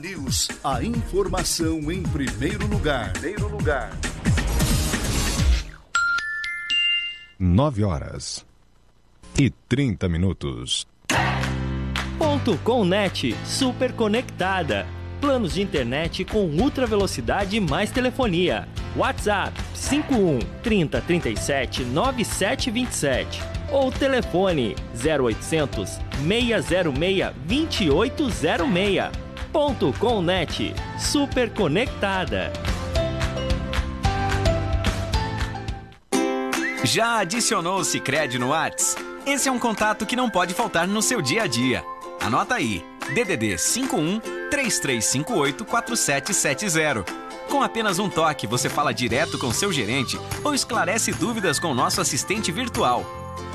News, a informação em primeiro lugar. 9h30. .com.net super conectada. Planos de internet com ultra velocidade mais telefonia. WhatsApp 51 30 37 9727 ou telefone 0800 606 2806. .com.net super conectada. Já adicionou o Sicredi no Whats? Esse é um contato que não pode faltar no seu dia a dia. Anota aí, DDD 51 3358 4770. Com apenas um toque, você fala direto com seu gerente ou esclarece dúvidas com nosso assistente virtual.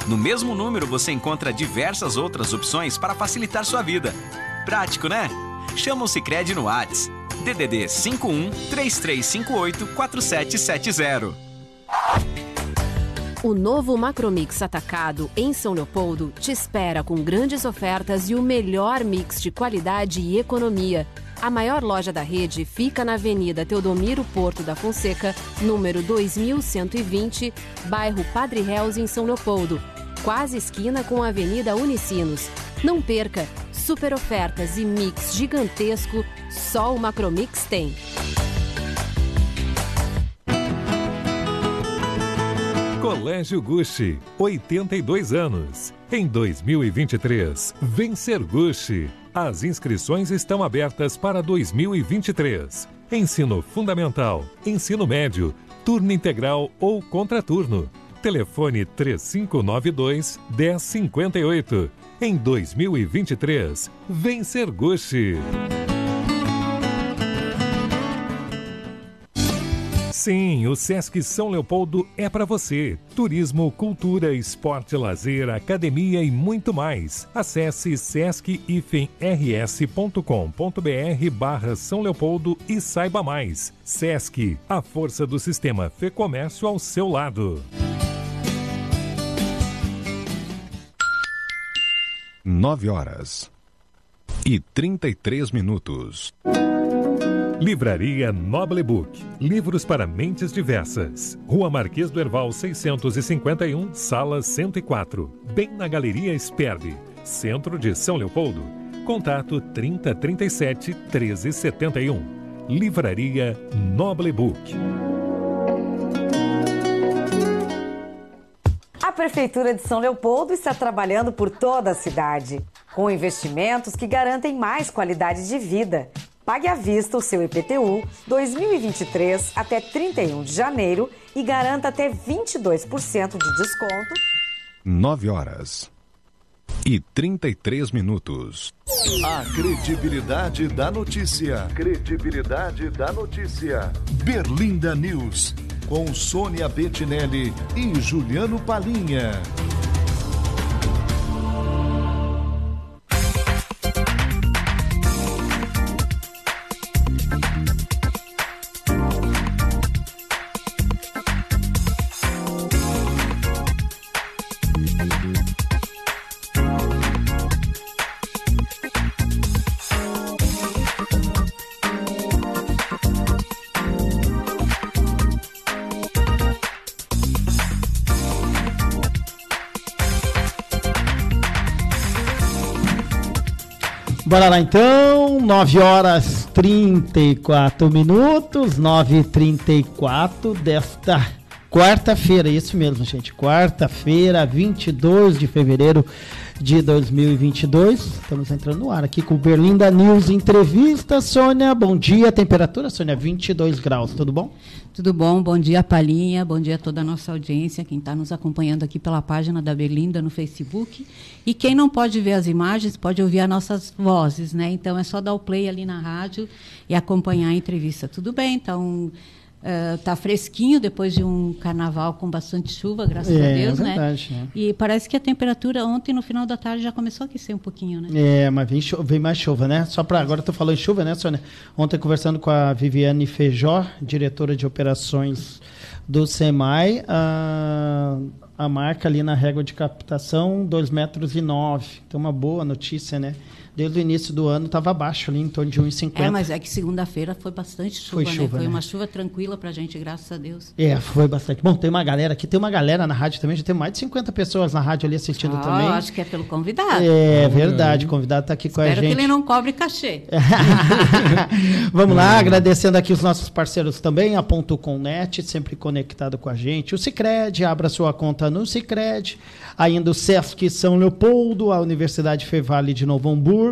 No mesmo número você encontra diversas outras opções para facilitar sua vida. Prático, né? Chama o Sicredi no Whats. DDD 51 3358 4770. O novo Macromix Atacado em São Leopoldo te espera com grandes ofertas e o melhor mix de qualidade e economia. A maior loja da rede fica na Avenida Teodomiro Porto da Fonseca, número 2120, bairro Padre Reus, em São Leopoldo, quase esquina com a Avenida Unicinos. Não perca! Super ofertas e mix gigantesco, só o Macromix tem. Colégio Gucci, 82 anos. Em 2023, vem ser Gucci. As inscrições estão abertas para 2023. Ensino fundamental, ensino médio, turno integral ou contraturno. Telefone 3592-1058. Em 2023, vem ser Gucci. Sim, o Sesc São Leopoldo é para você. Turismo, cultura, esporte, lazer, academia e muito mais. Acesse sesc-rs.com.br/São Leopoldo e saiba mais. Sesc, a força do sistema Fê Comércio ao seu lado. 9h33. Livraria Noble Book. Livros para mentes diversas. Rua Marquês do Herval 651, sala 104. Bem na Galeria Esperbe. centro de São Leopoldo. Contato 3037 1371. Livraria Noble Book. A Prefeitura de São Leopoldo está trabalhando por toda a cidade, com investimentos que garantem mais qualidade de vida. Pague à vista o seu IPTU 2023 até 31 de janeiro e garanta até 22% de desconto. 9h33. A credibilidade da notícia. Credibilidade da notícia. Berlinda News, com Sônia Bettinelli e Juliano Palinha. Bora lá então, 9h34, 9h34 desta quarta-feira, isso mesmo, gente, quarta-feira, 22 de fevereiro de 2022, estamos entrando no ar aqui com o Berlinda News Entrevista. Sônia, bom dia, temperatura, Sônia, 22 graus, tudo bom? Tudo bom, bom dia Palinha, bom dia a toda a nossa audiência, quem está nos acompanhando aqui pela página da Berlinda no Facebook, e quem não pode ver as imagens, pode ouvir as nossas vozes, né? Então é só dar o play ali na rádio e acompanhar a entrevista, tudo bem? Então tá fresquinho depois de um carnaval com bastante chuva, graças a Deus, verdade, né? E parece que a temperatura ontem no final da tarde já começou a aquecer um pouquinho, né? Mas vem mais chuva, né? Só para agora tu falou em chuva, né, Sônia? Ontem conversando com a Viviane Feijó, diretora de operações do SEMAI, a marca ali na régua de captação 2,9 metros. Então uma boa notícia, né? Desde o início do ano estava abaixo ali, em torno de 1,50. Mas é que segunda-feira foi bastante chuva, né? Foi uma chuva tranquila pra gente, graças a Deus. Foi bastante. Bom, tem uma galera aqui, tem uma galera na rádio também, já tem mais de 50 pessoas na rádio ali assistindo também. Acho que é pelo convidado. Verdade, o convidado está aqui com a gente. Espero que ele não cobre cachê. Vamos lá, agradecendo aqui os nossos parceiros também, a Ponto.com.net, sempre conectado com a gente. O Sicredi, abra sua conta no Sicredi. Ainda o Sesc São Leopoldo, a Universidade Fevale de Novo Hamburgo,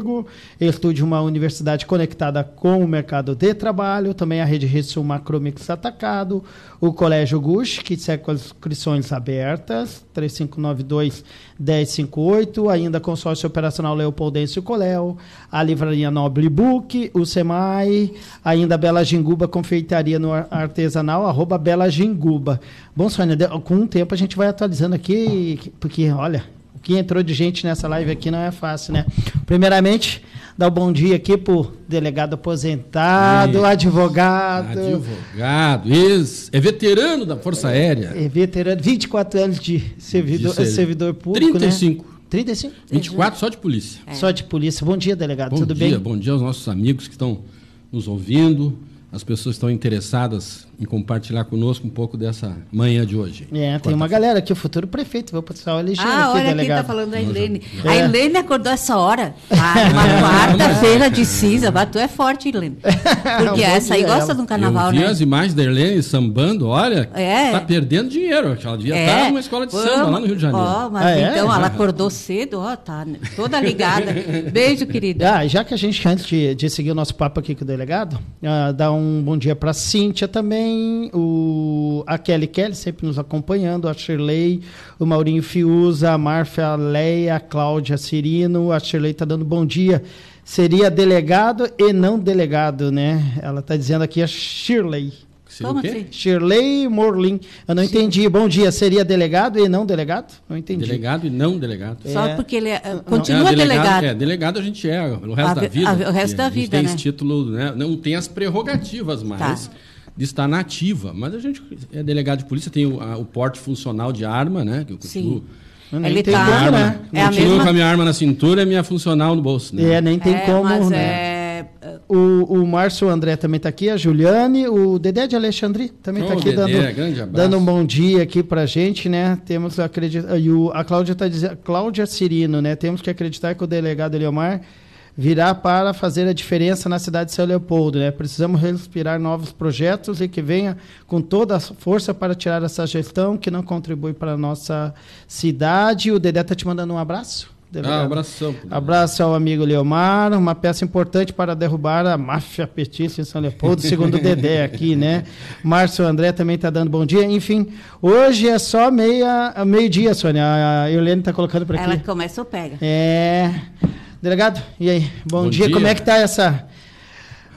estude uma universidade conectada com o mercado de trabalho, também a Rede Rissul Macromix Atacado, o Colégio Gush, que segue com as inscrições abertas, 3592-1058, ainda consórcio operacional Leopoldense e Coléu, a Livraria Noble Book, o SEMAI, ainda Bela Ginguba Confeitaria no Artesanal, @Bela Ginguba. Bom, Sônia, com o tempo a gente vai atualizando aqui, porque, olha, o que entrou de gente nessa live aqui não é fácil, né? Primeiramente, dar um bom dia aqui pro delegado aposentado, advogado. É veterano da Força Aérea. É veterano, 24 anos de servidor público, 35. Né? 35? 24 só de polícia. Só de polícia. Bom dia, delegado, tudo bem? Bom dia aos nossos amigos que estão nos ouvindo, as pessoas que estão interessadas em compartilhar conosco um pouco dessa manhã de hoje. Tem uma galera aqui, o futuro prefeito, vou passar o ligeiro aqui, olha delegado. quem está falando da Helene. A Helene acordou essa hora, uma quarta-feira de cinza. Tu é forte, Helene. Porque essa aí gosta de um carnaval, né? Eu vi as imagens da Helene sambando, olha, tá perdendo dinheiro. Ela devia estar numa escola de samba lá no Rio de Janeiro. Então, ela acordou cedo, tá toda ligada. Beijo, querida. Já que a gente, antes de seguir o nosso papo aqui com o delegado, dá um bom dia para a Cíntia também, a Kelly sempre nos acompanhando, a Shirley, o Maurinho Fiuza, a Marfa Leia, a Cláudia Cirino, a Shirley está dando bom dia. Seria delegado e não delegado, né? Ela está dizendo aqui a Shirley. Como assim? Shirley Morlin. Eu não entendi. Bom dia. Seria delegado e não delegado? Não entendi. Delegado e não delegado. Só porque ele continua delegado. Delegado a gente o resto da vida. O resto da vida, tem né? Esse título, né? Não tem as prerrogativas mais de estar na ativa. Mas a gente é delegado de polícia, tem o porte funcional de arma, né? Que eu continuo. Ele tá, né? Continuo com a minha arma na cintura e a minha funcional no bolso. Né? Nem tem como, mas né? o Márcio André também está aqui, a Juliane, o Dedé de Alexandre também está aqui dando um bom dia aqui para a gente, né? Temos que acreditar, e a Cláudia está dizendo, Cláudia Cirino, né? Temos que acreditar que o delegado Eliomar virá para fazer a diferença na cidade de São Leopoldo, né? Precisamos respirar novos projetos e que venha com toda a força para tirar essa gestão que não contribui para a nossa cidade. O Dedé está te mandando um abraço. Abração. Abraço ao amigo Eliomar, uma peça importante para derrubar a máfia petista em São Leopoldo, segundo o Dedé aqui, né? Márcio André também está dando bom dia. Enfim, hoje é só meio-dia, Sônia. A Eulene está colocando para aqui. Ela começa ou pega. Delegado, e aí? Bom dia. Como é que está essa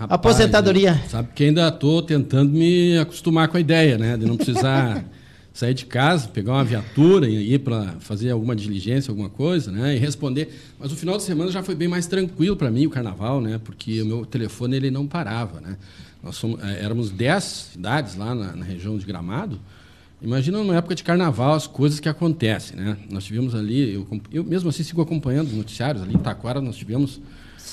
aposentadoria? Sabe que ainda estou tentando me acostumar com a ideia, né? De não precisar sair de casa, pegar uma viatura e ir para fazer alguma diligência, alguma coisa, né? E responder. Mas o final de semana já foi bem mais tranquilo para mim, o carnaval, né? Porque o meu telefone ele não parava, né? Nós éramos 10 cidades lá na região de Gramado. Imagina numa época de carnaval as coisas que acontecem, né? Nós tivemos ali, eu mesmo assim sigo acompanhando os noticiários, ali em Taquara nós tivemos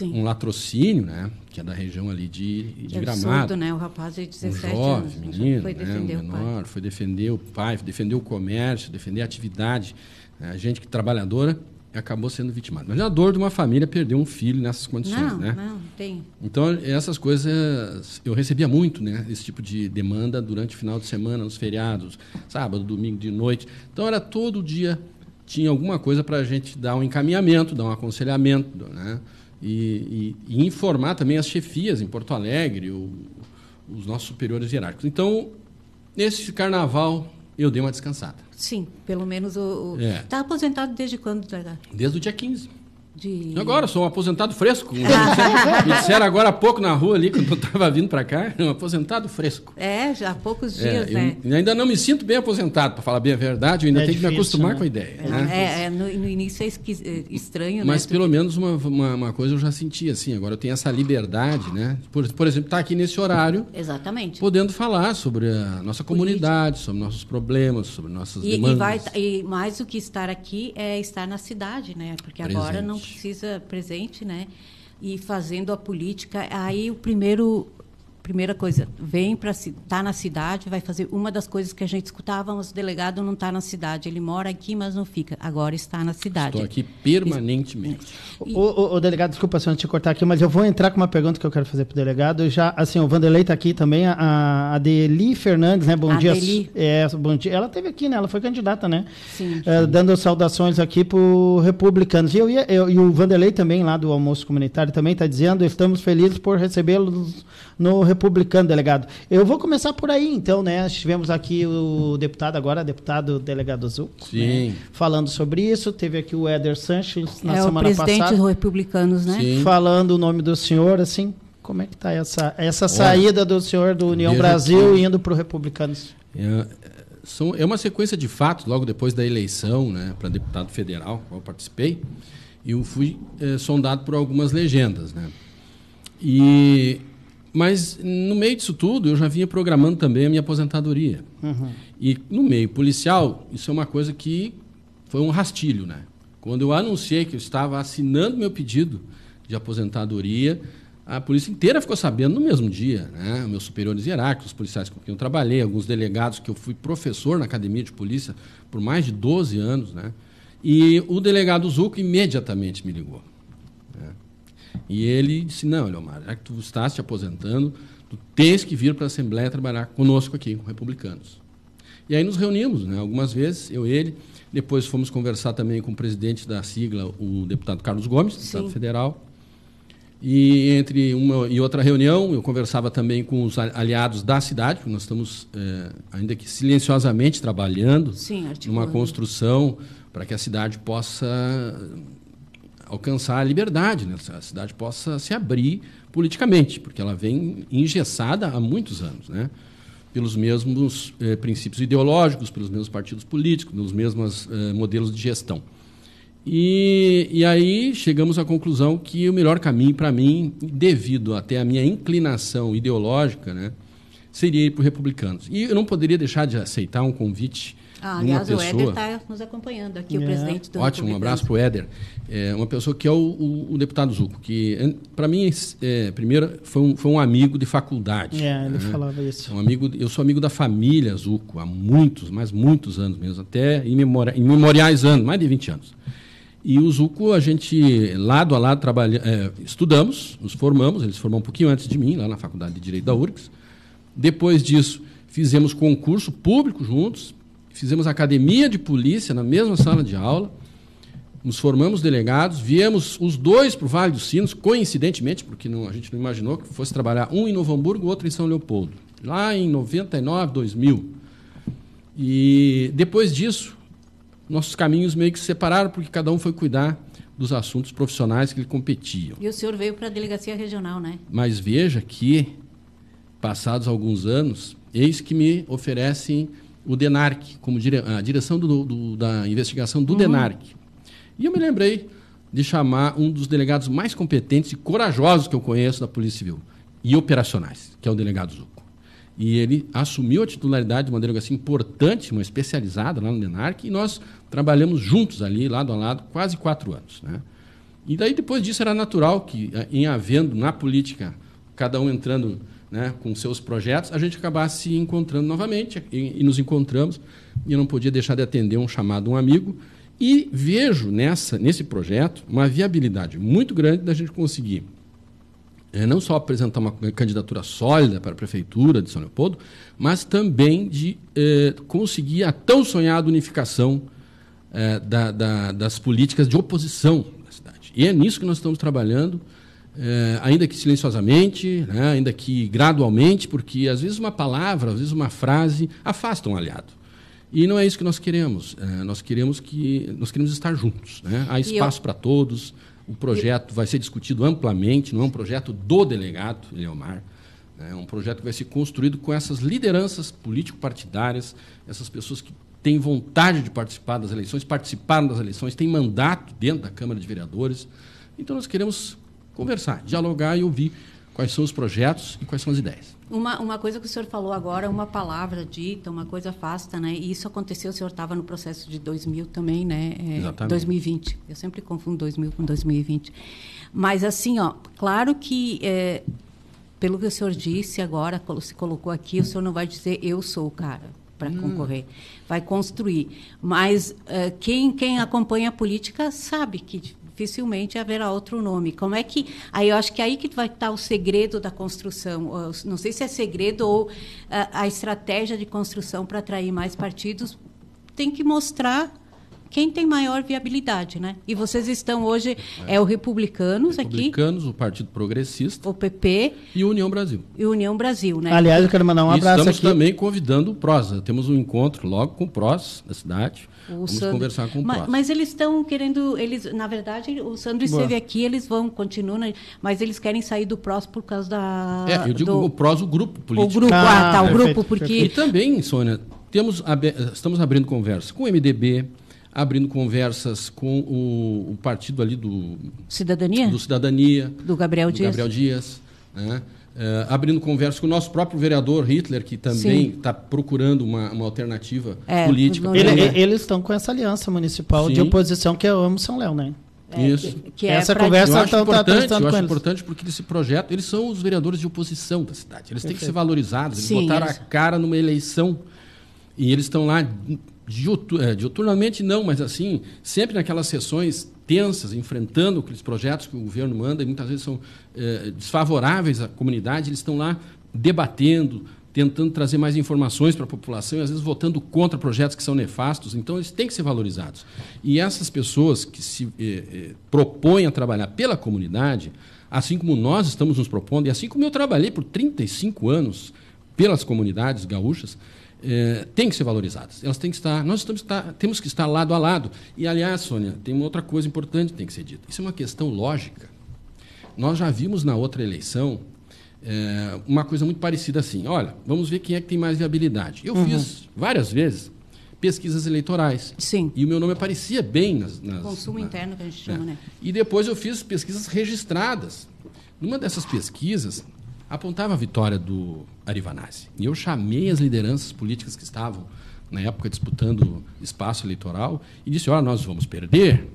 um latrocínio, né? Que é da região ali de Gramado. Absurdo, né? O rapaz de 17 anos. Menino, foi defender o pai. Foi defender o pai, foi defender o comércio, defender a atividade. A gente que trabalhadora acabou sendo vitimada. Mas é a dor de uma família perder um filho nessas condições, né? Não tem. Então, essas coisas, eu recebia muito, né? Esse tipo de demanda durante o final de semana, nos feriados, sábado, domingo, de noite. Então, era todo dia, tinha alguma coisa para a gente dar um encaminhamento, dar um aconselhamento, né? E informar também as chefias em Porto Alegre, os nossos superiores hierárquicos. Então, nesse carnaval, eu dei uma descansada. Sim, pelo menos Está aposentado desde quando, delegado? Desde o dia 15. Agora, sou um aposentado fresco. Me disseram agora há pouco na rua ali, quando eu estava vindo para cá, um aposentado fresco. Já há poucos dias, né? Eu ainda não me sinto bem aposentado, para falar bem a verdade, eu ainda tenho que me acostumar com a ideia. No início é estranho, mas né? Pelo menos uma coisa eu já senti, assim, agora eu tenho essa liberdade, né? Por exemplo, estar aqui nesse horário, exatamente, podendo falar sobre a nossa comunidade, sobre nossos problemas, sobre nossas demandas. E mais do que estar aqui é estar na cidade, né? Porque agora não precisa presente, né? E fazendo a política, aí primeira coisa, vem para estar na cidade, vai fazer uma das coisas que a gente escutava, mas o delegado não está na cidade, ele mora aqui, mas não fica, agora está na cidade. Estou aqui permanentemente. O delegado, desculpa se eu não te cortar aqui, mas eu vou entrar com uma pergunta que eu quero fazer para o delegado. Já, assim, o Vanderlei está aqui também, a Adeli Fernandes, né? Bom dia. Bom dia. Ela esteve aqui, né? Ela foi candidata, né? Sim. Dando saudações aqui para os republicanos. E o Vanderlei também, lá do Almoço Comunitário, também está dizendo, estamos felizes por recebê-los no Republicano, delegado. Eu vou começar por aí, então, né? Tivemos aqui o deputado delegado Zucco, sim, né? Falando sobre isso. Teve aqui o Éder Sanches na semana passada. É o presidente dos republicanos, né? Sim. Falando o nome do senhor, assim, como é que está essa saída do senhor do União Brasil indo para o Republicanos? É uma sequência de fatos, logo depois da eleição, né, para deputado federal, qual eu participei, e eu fui sondado por algumas legendas, né? Mas, no meio disso tudo, eu já vinha programando também a minha aposentadoria. Uhum. E, no meio policial, isso é uma coisa que foi um rastilho, né? Quando eu anunciei que eu estava assinando meu pedido de aposentadoria, a polícia inteira ficou sabendo no mesmo dia, né? Meus superiores hierárquicos, os policiais com quem eu trabalhei, alguns delegados, que eu fui professor na academia de polícia por mais de 12 anos, né? E o delegado Zucco imediatamente me ligou. E ele disse, não, Eliomar, já que tu estás te aposentando, tu tens que vir para a Assembleia trabalhar conosco aqui, com republicanos. E aí nos reunimos, né, algumas vezes, eu e ele. Depois fomos conversar também com o presidente da sigla, o deputado Carlos Gomes, deputado federal. E entre uma e outra reunião, eu conversava também com os aliados da cidade, porque nós estamos, ainda que silenciosamente, trabalhando numa construção para que a cidade possa alcançar a liberdade, né? A cidade possa se abrir politicamente, porque ela vem engessada há muitos anos, né? Pelos mesmos princípios ideológicos, pelos mesmos partidos políticos, pelos mesmos modelos de gestão. E aí chegamos à conclusão que o melhor caminho para mim, devido até à minha inclinação ideológica, né, seria ir para os republicanos. E eu não poderia deixar de aceitar um convite Aliás, o Éder está nos acompanhando aqui, o presidente do Ótimo, um abraço para o Éder. Uma pessoa que é o deputado Zucco, que para mim, primeiro, foi um amigo de faculdade. Ele falava isso. Eu sou amigo da família Zucco há muitos anos mesmo, até imemoriais anos, mais de 20 anos. E o Zucco, a gente, lado a lado, estudamos, nos formamos, ele se formou um pouquinho antes de mim, lá na Faculdade de Direito da URGS. Depois disso, fizemos concurso público juntos, fizemos academia de polícia na mesma sala de aula, nos formamos delegados, viemos os dois para o Vale dos Sinos, coincidentemente, porque a gente não imaginou que fosse trabalhar um em Novo Hamburgo, outro em São Leopoldo, lá em 99, 2000. E depois disso, nossos caminhos meio que se separaram, porque cada um foi cuidar dos assuntos profissionais que lhe competiam. E o senhor veio para a delegacia regional, né? Mas veja que, passados alguns anos, eis que me oferecem o DENARC, como a direção da investigação do DENARC. E eu me lembrei de chamar um dos delegados mais competentes e corajosos que eu conheço da Polícia Civil, e operacionais, que é o delegado Zucco. E ele assumiu a titularidade de uma delegacia importante, uma especializada lá no DENARC, e nós trabalhamos juntos ali, lado a lado, quase 4 anos. Né? E daí, depois disso, era natural que, em havendo na política, cada um entrando, né, com seus projetos, a gente acabasse se encontrando novamente, e nos encontramos, e eu não podia deixar de atender um chamado, um amigo, e vejo nesse projeto uma viabilidade muito grande da gente conseguir não só apresentar uma candidatura sólida para a Prefeitura de São Leopoldo, mas também de conseguir a tão sonhada unificação das políticas de oposição da cidade. E é nisso que nós estamos trabalhando, ainda que silenciosamente, né, ainda que gradualmente, porque às vezes uma palavra, às vezes uma frase afasta um aliado. E não é isso que nós queremos. Nós queremos estar juntos. Né? Há espaço para todos. O projeto vai ser discutido amplamente, não é um projeto do delegado Eliomar, é um projeto que vai ser construído com essas lideranças político-partidárias, essas pessoas que têm vontade de participar das eleições, participaram das eleições, têm mandato dentro da Câmara de Vereadores. Então, nós queremos conversar, dialogar e ouvir quais são os projetos e quais são as ideias. Uma coisa que o senhor falou agora, uma palavra dita, uma coisa afasta, né? E isso aconteceu, o senhor estava no processo de 2000 também, né? Exatamente. 2020. Eu sempre confundo 2000 com 2020. Mas, assim, claro que, pelo que o senhor disse agora, se colocou aqui, o senhor não vai dizer eu sou o cara para concorrer. Vai construir. Mas quem acompanha a política sabe que dificilmente haverá outro nome. Como é que... Aí eu acho que aí que vai estar o segredo da construção. Não sei se é segredo ou a estratégia de construção para atrair mais partidos. Tem que mostrar quem tem maior viabilidade, né? E vocês estão hoje... o Republicanos aqui. O Partido Progressista. O PP. E o União Brasil. E o União Brasil, né? Aliás, eu quero mandar um abraço aqui. Estamos também convidando o PROS. Temos um encontro logo com o PROS da cidade. Vamos conversar com o PROS. Mas eles estão querendo... Na verdade, o Sandro esteve aqui, eles continuam, mas eles querem sair do PROS por causa da... eu digo o PROS, o grupo político. O grupo, o grupo, porque... E também, Sônia, estamos abrindo conversa com o MDB, abrindo conversas com o partido ali do... Cidadania? Do Cidadania. Do Gabriel Dias. Gabriel Dias, né? Abrindo conversa com o nosso próprio vereador Hitler, que também está procurando uma alternativa política. Eles estão com essa aliança municipal de oposição que é o Amo São Léo, né? Isso. Essa conversa está importante porque esse projeto, eles são os vereadores de oposição da cidade. Eles têm que ser valorizados, eles botaram a cara numa eleição e eles estão lá diuturnamente não, mas assim, sempre naquelas sessões tensas, enfrentando aqueles projetos que o governo manda, e muitas vezes são desfavoráveis à comunidade, eles estão lá debatendo, tentando trazer mais informações para a população, e às vezes votando contra projetos que são nefastos, então eles têm que ser valorizados. E essas pessoas que se propõem a trabalhar pela comunidade, assim como nós estamos nos propondo, e assim como eu trabalhei por 35 anos pelas comunidades gaúchas, têm que ser valorizadas. Elas têm que estar, temos que estar lado a lado. E, aliás, Sônia, tem uma outra coisa importante que tem que ser dita. Isso é uma questão lógica. Nós já vimos na outra eleição uma coisa muito parecida assim. Olha, vamos ver quem é que tem mais viabilidade. Eu fiz várias vezes pesquisas eleitorais. Sim. E o meu nome aparecia bem nas consumo interno, que a gente chama, né? E depois eu fiz pesquisas registradas. Numa dessas pesquisas, apontava a vitória do Arivanazzi. E eu chamei as lideranças políticas que estavam na época disputando espaço eleitoral, e disse, olha, nós vamos perder.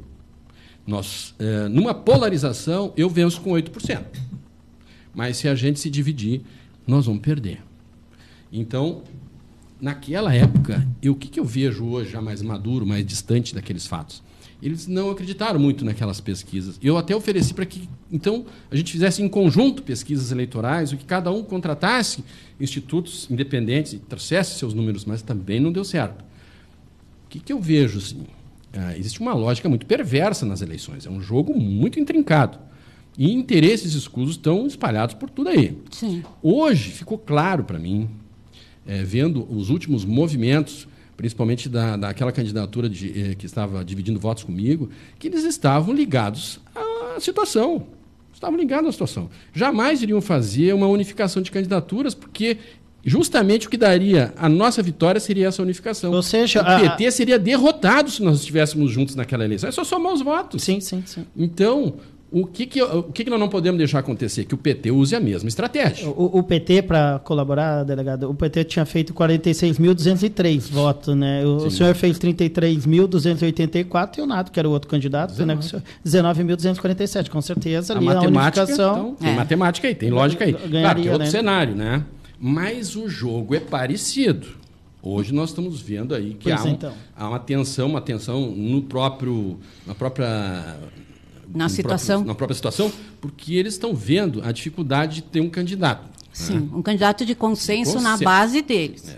Numa polarização, eu venço com 8%. Mas se a gente se dividir, nós vamos perder. Então, naquela época, o que eu vejo hoje, já mais maduro, mais distante daqueles fatos? Eles não acreditaram muito naquelas pesquisas. Eu até ofereci para que, então, a gente fizesse em conjunto pesquisas eleitorais, o que cada um contratasse institutos independentes e trouxesse seus números, mas também não deu certo. O que eu vejo? Assim, existe uma lógica muito perversa nas eleições. É um jogo muito intrincado. E interesses escusos estão espalhados por tudo aí. Sim. Hoje ficou claro para mim, vendo os últimos movimentos, principalmente daquela candidatura que estava dividindo votos comigo, que eles estavam ligados à situação. Estavam ligados à situação. Jamais iriam fazer uma unificação de candidaturas, porque justamente o que daria a nossa vitória seria essa unificação. Ou seja, o PT seria derrotado se nós estivéssemos juntos naquela eleição. É só somar os votos. Sim. Então, o que nós não podemos deixar acontecer? Que o PT use a mesma estratégia. O PT, para colaborar, delegado, o PT tinha feito 46.203 votos, né? O senhor fez 33.284 e o Nato, que era o outro candidato, 19.247. Com certeza, ali a unificação... Então, tem matemática aí, tem lógica aí. Ganharia, claro que é outro cenário, né? Mas o jogo é parecido. Hoje nós estamos vendo aí que há uma tensão na própria situação, porque eles estão vendo a dificuldade de ter um candidato. Sim, né? Um candidato de consenso na base deles.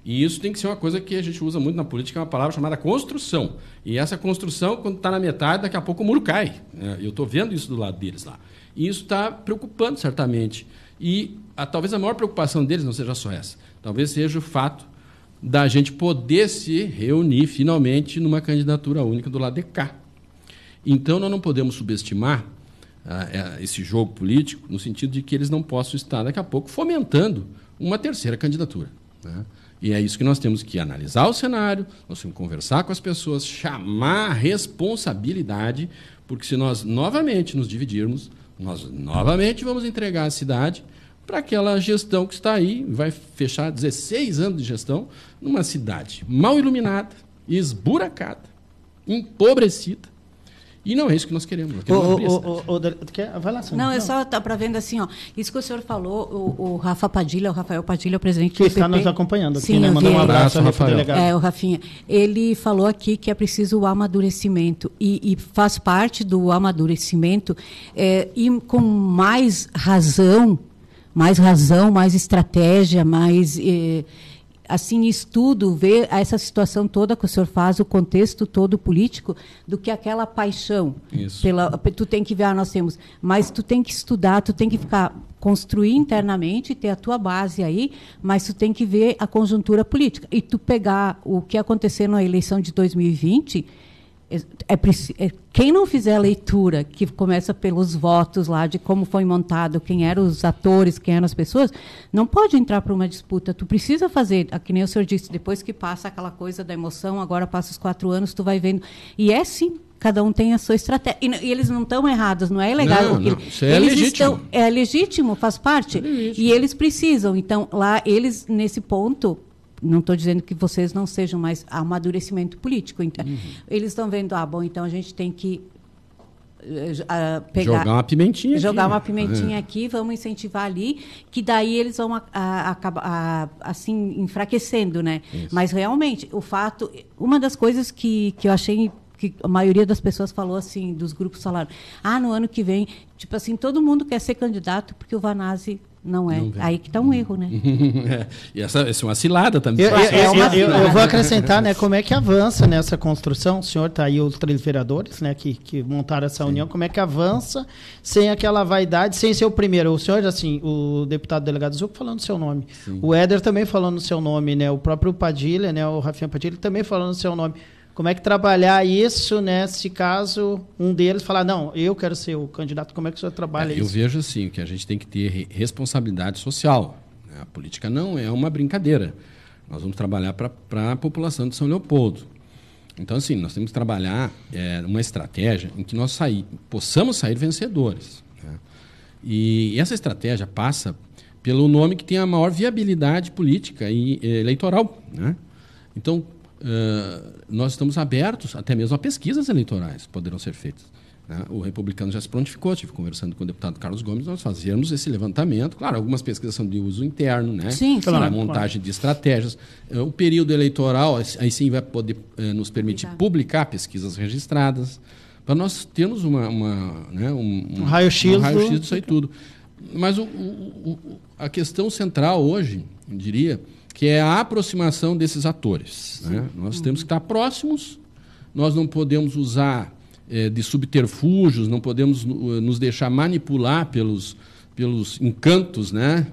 E isso tem que ser uma coisa que a gente usa muito na política, é uma palavra chamada construção. E essa construção, quando está na metade, daqui a pouco o muro cai. Eu estou vendo isso do lado deles lá. E isso está preocupando, certamente. E talvez a maior preocupação deles não seja só essa. Talvez seja o fato da gente poder se reunir finalmente numa candidatura única do lado de cá. Então, nós não podemos subestimar esse jogo político no sentido de que eles não possam estar, daqui a pouco, fomentando uma terceira candidatura. Né? E é isso que nós temos que analisar o cenário, nós temos que conversar com as pessoas, chamar a responsabilidade, porque se nós novamente nos dividirmos, nós novamente vamos entregar a cidade para aquela gestão que está aí, vai fechar 16 anos de gestão, numa cidade mal iluminada, esburacada, empobrecida. E não é isso que nós queremos. Vai lá, não, eu só estava vendo assim, ó, isso que o senhor falou, o Rafael Padilha, o presidente que do está PP, nos acompanhando aqui, sim, né? Mandar um abraço ao delegado. O Rafinha. Ele falou aqui que é preciso o amadurecimento, e faz parte do amadurecimento ir com mais razão, mais estratégia, mais... assim, estudo, ver essa situação toda que o senhor faz, o contexto todo político, do que aquela paixão. Isso. Tu tem que ver, nós temos, mas tu tem que estudar, tu tem que construir internamente, ter a tua base aí, mas tu tem que ver a conjuntura política. E tu pegar o que aconteceu na eleição de 2020... quem não fizer a leitura, que começa pelos votos lá, de como foi montado, quem eram os atores, quem eram as pessoas, não pode entrar para uma disputa. Tu precisa fazer, que nem o senhor disse, depois que passa aquela coisa da emoção, agora passa os 4 anos, tu vai vendo. E sim, cada um tem a sua estratégia. E eles não estão errados, não é ilegal. Não, isso é legítimo. É legítimo, faz parte. E eles precisam. Então, lá, eles, nesse ponto... Não estou dizendo que vocês não sejam, mas amadurecimento político. Então, eles estão vendo, então a gente tem que pegar... Jogar uma pimentinha aqui, vamos incentivar ali, que daí eles vão acabar, assim, enfraquecendo, né? Isso. Mas, realmente, o fato... Uma das coisas que eu achei... que a maioria das pessoas falou assim, dos grupos falaram, no ano que vem, tipo assim, todo mundo quer ser candidato porque o Vanazzi não é. Aí que está um erro, né? E essa é uma cilada também. Eu vou acrescentar, né, como é que avança nessa construção. O senhor está aí, os 3 vereadores, né, que montaram essa união, como é que avança sem aquela vaidade, sem ser o primeiro. O senhor, assim, o deputado delegado Zucco falando o seu nome. Sim. O Éder também falando o seu nome, né? O próprio Padilha, né, o Rafinha Padilha também falando o seu nome. Como é que trabalhar isso, né, se caso um deles falar, não, eu quero ser o candidato, como é que o senhor trabalha isso? Eu vejo assim, que a gente tem que ter responsabilidade social. A política não é uma brincadeira. Nós vamos trabalhar para a população de São Leopoldo. Então, assim, nós temos que trabalhar uma estratégia em que nós possamos sair vencedores. Né? E essa estratégia passa pelo nome que tem a maior viabilidade política e eleitoral, né? Então, nós estamos abertos, até mesmo a pesquisas eleitorais poderão ser feitas. Né? O republicano já se prontificou, estive conversando com o deputado Carlos Gomes, nós fazíamos esse levantamento. Claro, algumas pesquisas são de uso interno, né? Sim, para a montagem de estratégias. O período eleitoral, aí sim vai poder nos permitir publicar pesquisas registradas, para nós termos um raio-x disso aí tudo. Mas a questão central hoje, eu diria, que é a aproximação desses atores. Né? Nós temos que estar próximos, nós não podemos usar de subterfúgios, não podemos nos deixar manipular pelos encantos, né,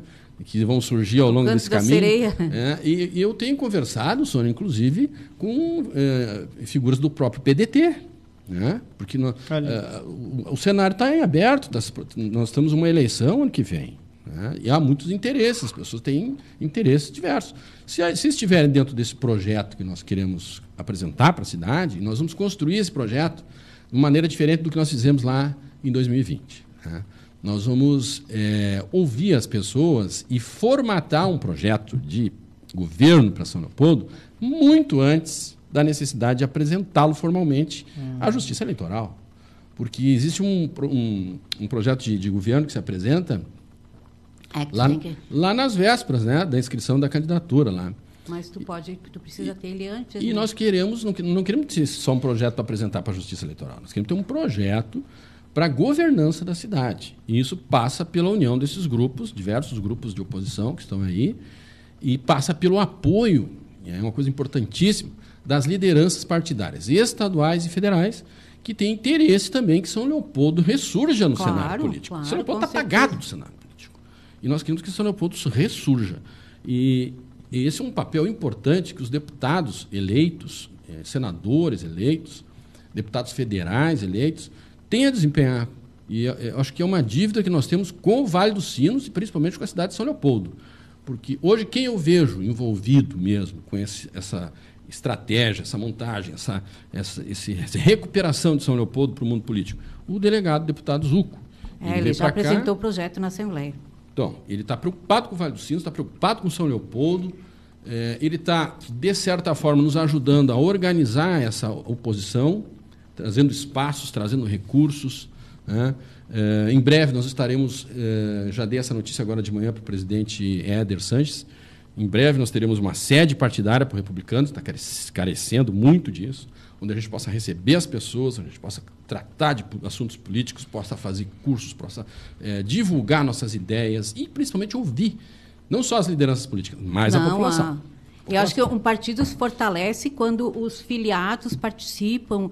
que vão surgir ao longo desse caminho. Sereia. E eu tenho conversado, Sônia, inclusive, com figuras do próprio PDT, né? Porque o cenário está em aberto, nós temos uma eleição ano que vem. Né? E há muitos interesses, as pessoas têm interesses diversos. Se estiverem dentro desse projeto que nós queremos apresentar para a cidade, nós vamos construir esse projeto de maneira diferente do que nós fizemos lá em 2020. Né? Nós vamos ouvir as pessoas e formatar um projeto de governo para São Leopoldo muito antes da necessidade de apresentá-lo formalmente à Justiça Eleitoral. Porque existe um projeto de governo que se apresenta lá nas vésperas, né, da inscrição da candidatura lá. Mas tu precisa ter ele antes. E nós não queremos ter só um projeto para apresentar para a Justiça Eleitoral. Nós queremos ter um projeto para a governança da cidade. E isso passa pela união desses grupos, diversos grupos de oposição que estão aí, e passa pelo apoio, é uma coisa importantíssima, das lideranças partidárias estaduais e federais, que têm interesse também que São Leopoldo ressurja no cenário político. São Leopoldo está apagado do cenário político. E nós queremos que São Leopoldo ressurja. E esse é um papel importante que os deputados eleitos, senadores eleitos, deputados federais eleitos, têm a desempenhar. E eu acho que é uma dívida que nós temos com o Vale dos Sinos e principalmente com a cidade de São Leopoldo. Porque hoje quem eu vejo envolvido mesmo com essa estratégia, essa montagem, essa recuperação de São Leopoldo para o mundo político, o delegado, deputado Zucco. Ele já apresentou o projeto na Assembleia. Então, ele está preocupado com o Vale dos Sinos, está preocupado com São Leopoldo, ele está, de certa forma, nos ajudando a organizar essa oposição, trazendo espaços, trazendo recursos. Né? Em breve nós estaremos, já dei essa notícia agora de manhã para o presidente Éder Sanches, em breve nós teremos uma sede partidária para o Republicanos, está carecendo muito disso, onde a gente possa receber as pessoas, onde a gente possa tratar de assuntos políticos, possa fazer cursos, possa divulgar nossas ideias e, principalmente, ouvir não só as lideranças políticas, mas a população. Eu acho que um partido se fortalece quando os filiados participam,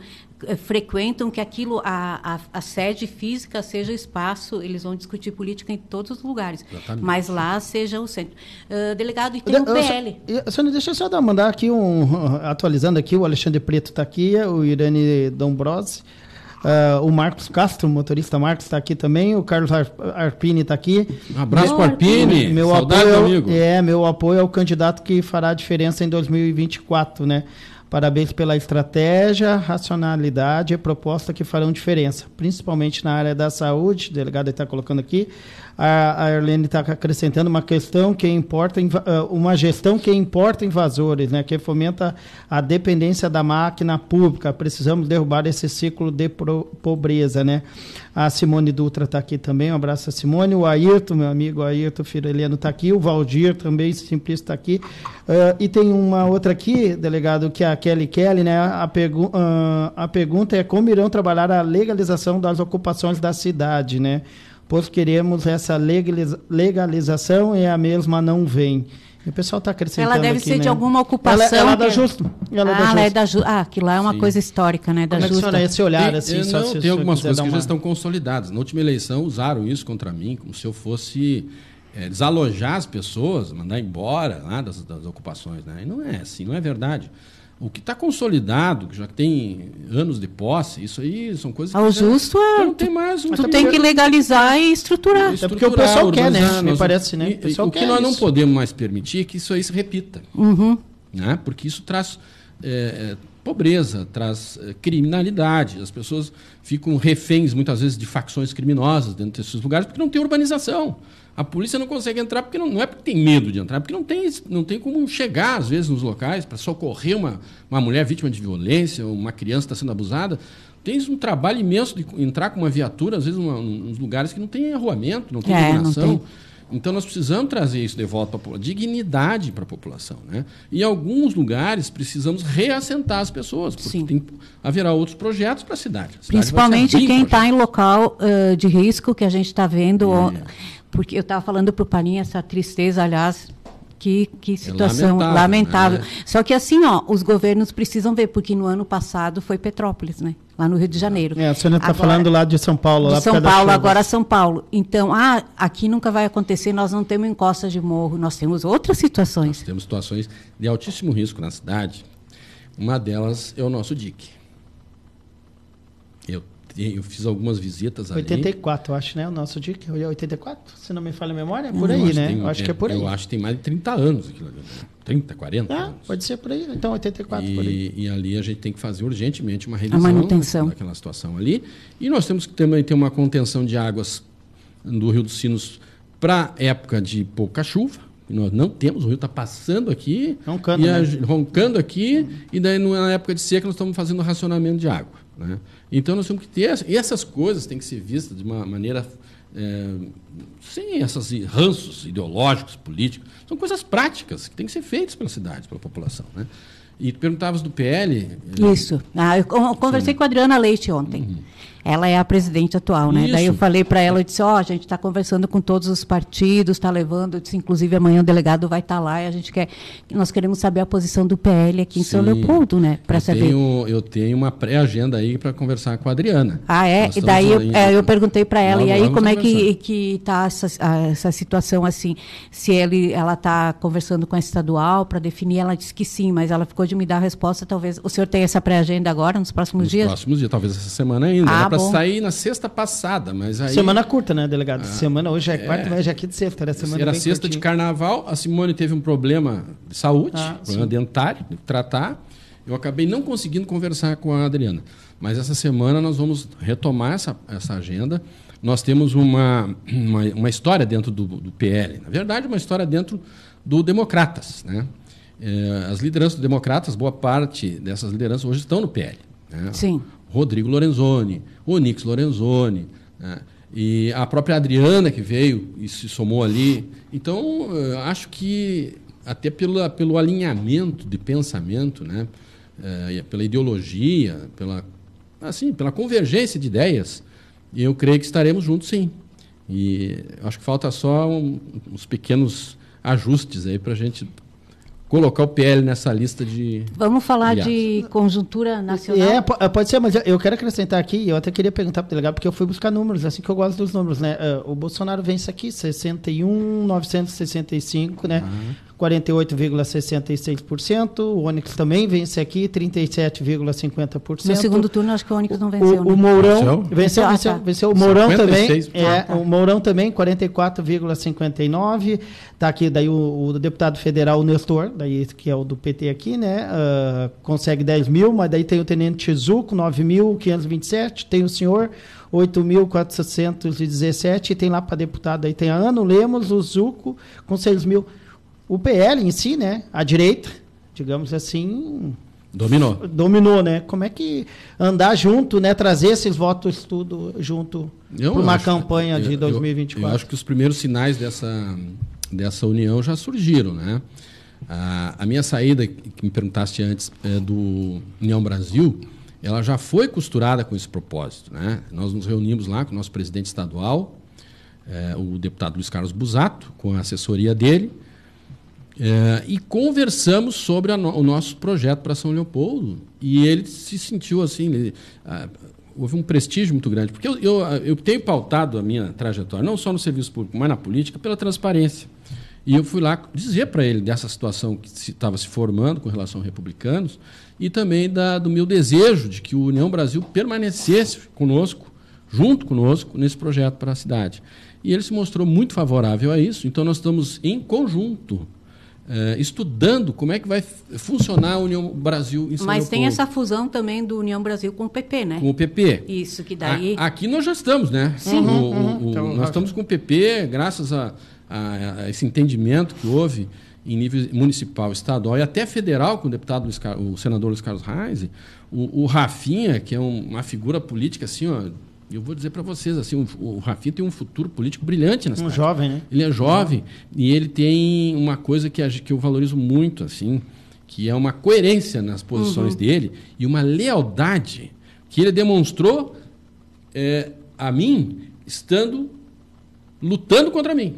frequentam, que aquilo, a sede física seja espaço, eles vão discutir política em todos os lugares, exatamente, mas lá seja o centro. Delegado, e tem o PL. Deixa eu só mandar aqui atualizando aqui, o Alexandre Preto está aqui, o Irene Dombrose, o Marcos Castro, o motorista Marcos está aqui também, o Carlos Arpini está aqui. Um abraço para o Arpini, saudade, amigo. Meu apoio ao candidato que fará a diferença em 2024, né? Parabéns pela estratégia, racionalidade e proposta que farão diferença, principalmente na área da saúde. O delegado está colocando aqui. A Arlene está acrescentando uma questão que importa, uma gestão que importa invasores, né, que fomenta a dependência da máquina pública. Precisamos derrubar esse ciclo de pobreza, né? A Simone Dutra está aqui também, um abraço a Simone. O Ayrton, meu amigo Ayrton Fireliano está aqui. O Valdir também, Simplício, está aqui. E tem uma outra aqui, delegado, que é a Kelly, né? A pergunta é como irão trabalhar a legalização das ocupações da cidade, né? Pois queremos essa legalização e a mesma não vem. E o pessoal está acrescentando. Ela deve aqui, ser, né, de alguma ocupação. Ela é da Justo. Ela é da Justo. Que lá é uma coisa histórica, né? Da Justo. Esse olhar, assim, tem algumas coisas que já estão consolidadas. Na última eleição usaram isso contra mim, como se eu fosse desalojar as pessoas, mandar embora lá das ocupações, né? E não é assim, não é verdade. O que está consolidado, que já tem anos de posse, isso aí são coisas que o justo não tem mais. Tu tem que legalizar e estruturar. É porque o pessoal quer, né? Me parece, né? O que nós não podemos mais permitir é que isso aí se repita. Uhum. Né? Porque isso traz pobreza, traz criminalidade. As pessoas ficam reféns, muitas vezes, de facções criminosas dentro desses lugares, porque não tem urbanização. A polícia não consegue entrar, porque não é porque tem medo de entrar, porque não tem como chegar, às vezes, nos locais para socorrer uma mulher vítima de violência, uma criança que está sendo abusada. Tem um trabalho imenso de entrar com uma viatura, às vezes, nos lugares que não tem arruamento, não tem iluminação. Então, nós precisamos trazer isso de volta para a dignidade para a população. Né? E em alguns lugares, precisamos reassentar as pessoas, porque haverá outros projetos para a cidade. Principalmente quem está em local de risco, que a gente está vendo. Porque eu estava falando para o Palinha, essa tristeza, aliás, que situação lamentável. Né? Só que assim, os governos precisam ver, porque no ano passado foi Petrópolis, né? Lá no Rio de Janeiro. A senhora está falando lá de São Paulo. De São Paulo, agora São Paulo. Então, aqui nunca vai acontecer, nós não temos encosta de morro, nós temos outras situações. Nós temos situações de altíssimo risco na cidade. Uma delas é o nosso DIC. Eu fiz algumas visitas 84, ali. Eu acho, né? O nosso DIC. 84? Se não me falha a memória, é por aí, né? Eu acho que é por aí. Eu acho que tem mais de 30 anos aquilo ali. 30, 40 anos. Pode ser por aí. Então, 84 por aí. E ali a gente tem que fazer urgentemente uma revisão daquela situação ali. E nós temos que também ter uma contenção de águas do Rio dos Sinos para época de pouca chuva. Nós não temos, o rio está passando aqui, roncando aqui, e daí na época de seca nós estamos fazendo racionamento de água. Né? Então nós temos que ter, e essas coisas têm que ser vistas de uma maneira sem esses ranços ideológicos, políticos, são coisas práticas que têm que ser feitas pela cidade, pela população. Né? E tu perguntavas do PL... Isso, eu conversei com a Adriana Leite ontem. Ela é a presidente atual, né? Isso. Daí eu falei para ela, eu disse, a gente está conversando com todos os partidos, está levando, eu disse, inclusive amanhã o delegado vai estar lá e nós queremos saber a posição do PL aqui em São Leopoldo, né? Para saber. Eu tenho uma pré-agenda aí para conversar com a Adriana. E daí eu perguntei para ela, e aí como é que está essa situação assim? Se ela está conversando com a estadual para definir, ela disse que sim, mas ela ficou de me dar a resposta, talvez. O senhor tem essa pré-agenda agora, nos próximos dias? Nos próximos dias, talvez essa semana ainda. Para sair na sexta passada, mas aí... Semana curta, né, delegado? Semana hoje é quarta, mas já é quinta e sexta. Era sexta de carnaval, a Simone teve um problema de saúde, problema dentário, de tratar. Eu acabei não conseguindo conversar com a Adriana. Mas essa semana nós vamos retomar essa agenda. Nós temos uma história dentro do PL. Na verdade, uma história dentro do Democratas. Né? As lideranças do Democratas, boa parte dessas lideranças hoje estão no PL. Né? Sim. Rodrigo Lorenzoni, Onix Lorenzoni, né? E a própria Adriana que veio e se somou ali. Então, acho que até pelo alinhamento de pensamento, né? Pela ideologia, pela convergência de ideias, eu creio que estaremos juntos, sim. E acho que falta só uns pequenos ajustes aí para a gente colocar o PL nessa lista de... Vamos falar de conjuntura nacional? Pode ser, mas eu quero acrescentar aqui, eu até queria perguntar para o delegado, porque eu fui buscar números, assim que eu gosto dos números, né? O Bolsonaro vence aqui, 61.965, né? 48,66%. O Onix também vence aqui, 37,50%. No segundo turno, acho que o Onix não venceu. O Mourão venceu. O Mourão 56. também. O Mourão também, 44,59%. Está aqui daí o deputado federal, o Nestor, daí, que é o do PT aqui, né? Consegue 10 mil, mas daí tem o tenente Chizuco, 9.527. Tem o senhor, 8.417. E tem lá para deputado, aí tem a Ano Lemos, o Zuco, com 6 mil. O PL em si, né, a direita, digamos assim... Dominou, né? Como é que andar junto, né, trazer esses votos tudo junto para uma campanha de 2024? Eu acho que os primeiros sinais dessa união já surgiram, né? A minha saída, que me perguntaste antes, do União Brasil, ela já foi costurada com esse propósito, né? Nós nos reunimos lá com o nosso presidente estadual, o deputado Luiz Carlos Busato, com a assessoria dele, e conversamos sobre o nosso projeto para São Leopoldo, e ele se sentiu assim, houve um prestígio muito grande, porque eu tenho pautado a minha trajetória, não só no serviço público, mas na política, pela transparência. E eu fui lá dizer para ele dessa situação que estava se formando com relação a republicanos, e também do meu desejo de que o União Brasil permanecesse conosco, junto conosco, nesse projeto para a cidade. E ele se mostrou muito favorável a isso, então nós estamos em conjunto estudando como é que vai funcionar a União Brasil em São Mas Leopoldo. tem essa fusão também do União Brasil com o PP, né? Com o PP. Isso, que daí... Aqui nós já estamos, né? Sim. Então, nós estamos com o PP, graças a esse entendimento que houve em nível municipal, estadual e até federal, com o senador Luiz Carlos Reis, o Rafinha, que é uma figura política assim, ó, eu vou dizer para vocês, assim, o Rafinha tem um futuro político brilhante na cidade. Jovem, né? Ele é jovem e ele tem uma coisa que eu valorizo muito, assim, que é uma coerência nas posições dele e uma lealdade que ele demonstrou a mim, lutando contra mim.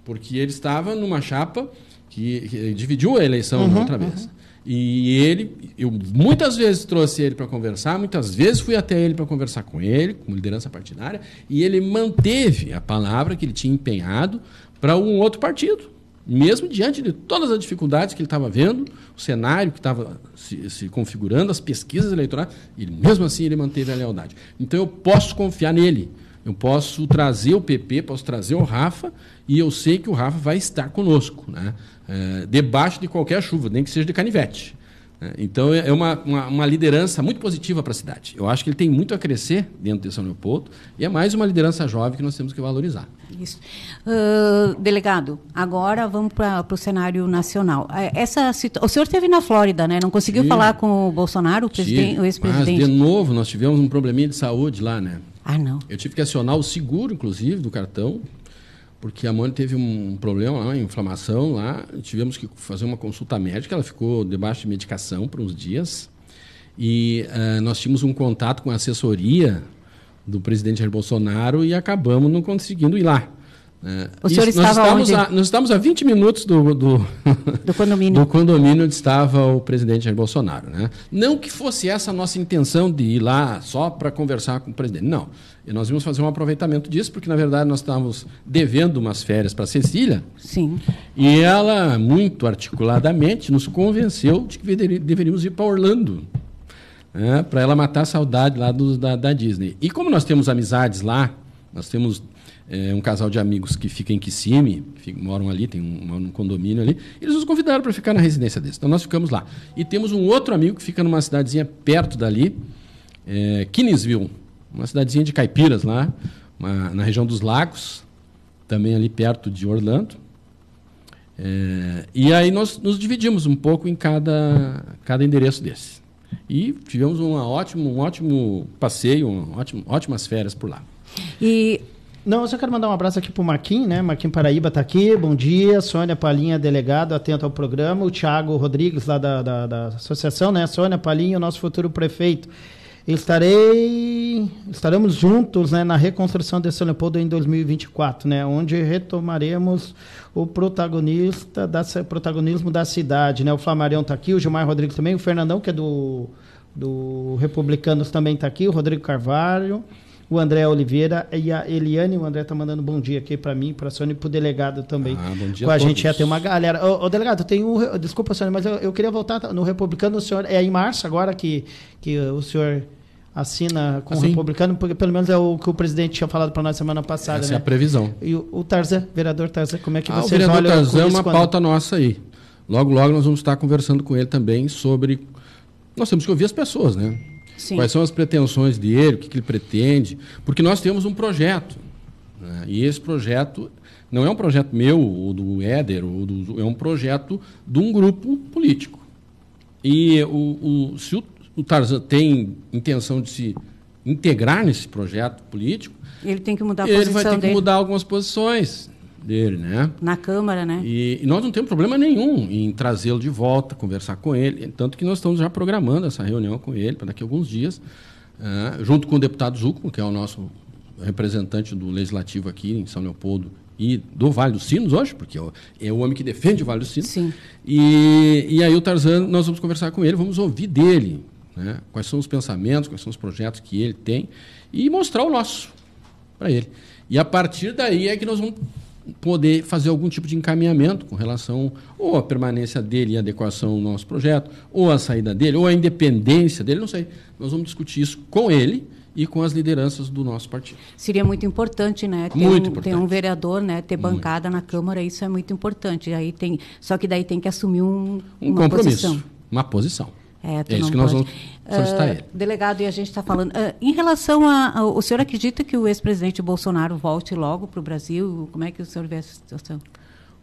Porque ele estava numa chapa que dividiu a eleição outra vez. E eu muitas vezes trouxe ele para conversar, muitas vezes fui até ele para conversar com ele, como liderança partidária, e ele manteve a palavra que ele tinha empenhado para um outro partido. Mesmo diante de todas as dificuldades que ele estava vendo, o cenário que estava se configurando, as pesquisas eleitorais, mesmo assim ele manteve a lealdade. Então eu posso confiar nele. Eu posso trazer o PP, posso trazer o Rafa, e eu sei que o Rafa vai estar conosco, né? Debaixo de qualquer chuva, nem que seja de canivete. Então, é uma liderança muito positiva para a cidade. Eu acho que ele tem muito a crescer dentro de São Leopoldo, e é mais uma liderança jovem que nós temos que valorizar. Isso. Delegado, agora vamos para o cenário nacional. O senhor esteve na Flórida, né? Não conseguiu falar com o Bolsonaro, o ex-presidente? Mas, de novo, nós tivemos um probleminha de saúde lá, né? Ah, não. Eu tive que acionar o seguro, inclusive, do cartão, porque a Mônica teve um problema lá, uma inflamação lá, tivemos que fazer uma consulta médica, ela ficou debaixo de medicação por uns dias, e nós tínhamos um contato com a assessoria do presidente Jair Bolsonaro e acabamos não conseguindo ir lá. O senhor estava onde? Nós estávamos a 20 minutos do condomínio. Do condomínio onde estava o presidente Jair Bolsonaro, né? Não que fosse essa a nossa intenção de ir lá só para conversar com o presidente, não. E nós íamos fazer um aproveitamento disso, porque, na verdade, nós estávamos devendo umas férias para a Cecília. Sim. E ela, muito articuladamente, nos convenceu de que deveríamos ir para Orlando, né? Para ela matar a saudade lá da Disney. E como nós temos amizades lá, nós temos um casal de amigos que fica em Kissimmee, moram ali, tem um condomínio ali, eles nos convidaram para ficar na residência deles. Então nós ficamos lá. E temos um outro amigo que fica numa cidadezinha perto dali, Kingsville, uma cidadezinha de caipiras lá, na região dos Lagos, também ali perto de Orlando. E aí nós nos dividimos um pouco em cada endereço desse. E tivemos um ótimo passeio, ótimas férias por lá. Não, eu só quero mandar um abraço aqui para o Marquinhos, né? Marquinhos Paraíba está aqui, bom dia. Sônia Palinha, delegado, atento ao programa. O Thiago Rodrigues, lá da associação, né? Sônia Palinha, o nosso futuro prefeito. Estaremos juntos, né, na reconstrução de São Leopoldo em 2024, né? Onde retomaremos o protagonismo da cidade, né? O Flamarião está aqui, o Gilmar Rodrigues também, o Fernandão, que é do Republicanos, também está aqui, o Rodrigo Carvalho, o André Oliveira e a Eliane. O André está mandando bom dia aqui para mim, para a Sônia e para o delegado também. Bom dia com a a gente todos. já tem uma galera. Ô, delegado, desculpa, Sônia, mas eu queria voltar no Republicano. O senhor é em março agora que o senhor assina com o Republicano, porque pelo menos é o que o presidente tinha falado para nós semana passada. Essa né? é a previsão. E o Tarzan, vereador Tarzan, como é que vocês olham? O vereador Tarzan é uma pauta nossa aí. Logo nós vamos estar conversando com ele também sobre... Nós temos que ouvir as pessoas, né? Sim. Quais são as pretensões dele, o que ele pretende, porque nós temos um projeto, né? E esse projeto não é um projeto meu, ou do Éder, é um projeto de um grupo político. E se o Tarzan tem intenção de se integrar nesse projeto político, ele tem que mudar a posição dele. Ele vai ter dele. que mudar algumas posições dele, né? Na Câmara, né? E nós não temos problema nenhum em trazê-lo de volta, conversar com ele, tanto que nós estamos já programando essa reunião com ele para daqui a alguns dias, junto com o deputado Zucco, que é o nosso representante do Legislativo aqui em São Leopoldo e do Vale dos Sinos hoje, porque é o homem que defende o Vale dos Sinos. Sim. E aí o Tarzan, nós vamos conversar com ele, vamos ouvir dele, né? Quais são os pensamentos, quais são os projetos que ele tem e mostrar o nosso para ele. E a partir daí é que nós vamos poder fazer algum tipo de encaminhamento com relação ou à permanência dele e adequação ao nosso projeto, ou a saída dele, ou a independência dele, não sei. Nós vamos discutir isso com ele e com as lideranças do nosso partido. Seria muito importante, né? Ter um vereador, né? Ter bancada na Câmara, isso é muito importante. Aí só que daí tem que assumir uma compromisso, posição. Uma posição. É isso que nós vamos solicitar ele. Delegado, e a gente está falando... em relação o senhor acredita que o ex-presidente Bolsonaro volte logo para o Brasil? Como é que o senhor vê essa situação?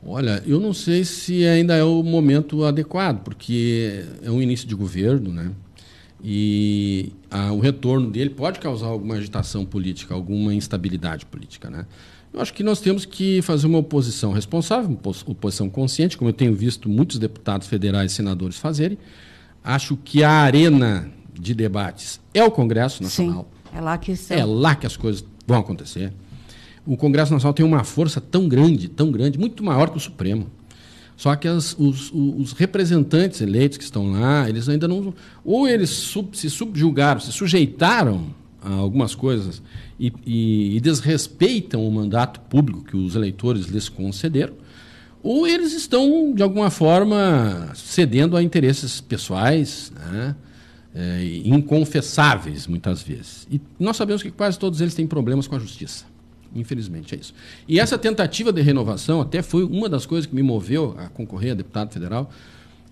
Olha, eu não sei se ainda é o momento adequado, porque é um início de governo, né? E o retorno dele pode causar alguma agitação política, alguma instabilidade política, né? Eu acho que nós temos que fazer uma oposição responsável, uma oposição consciente, como eu tenho visto muitos deputados federais e senadores fazerem. Acho que a arena de debates é o Congresso Nacional. Sim, é lá que as coisas vão acontecer. O Congresso Nacional tem uma força tão grande, muito maior que o Supremo. Só que os representantes eleitos que estão lá, eles ainda não... Ou eles se subjugaram, se sujeitaram a algumas coisas e desrespeitam o mandato público que os eleitores lhes concederam, ou eles estão, de alguma forma, cedendo a interesses pessoais, né? Inconfessáveis, muitas vezes. E nós sabemos que quase todos eles têm problemas com a justiça. Infelizmente, é isso. E essa tentativa de renovação até foi uma das coisas que me moveu a concorrer a deputado federal.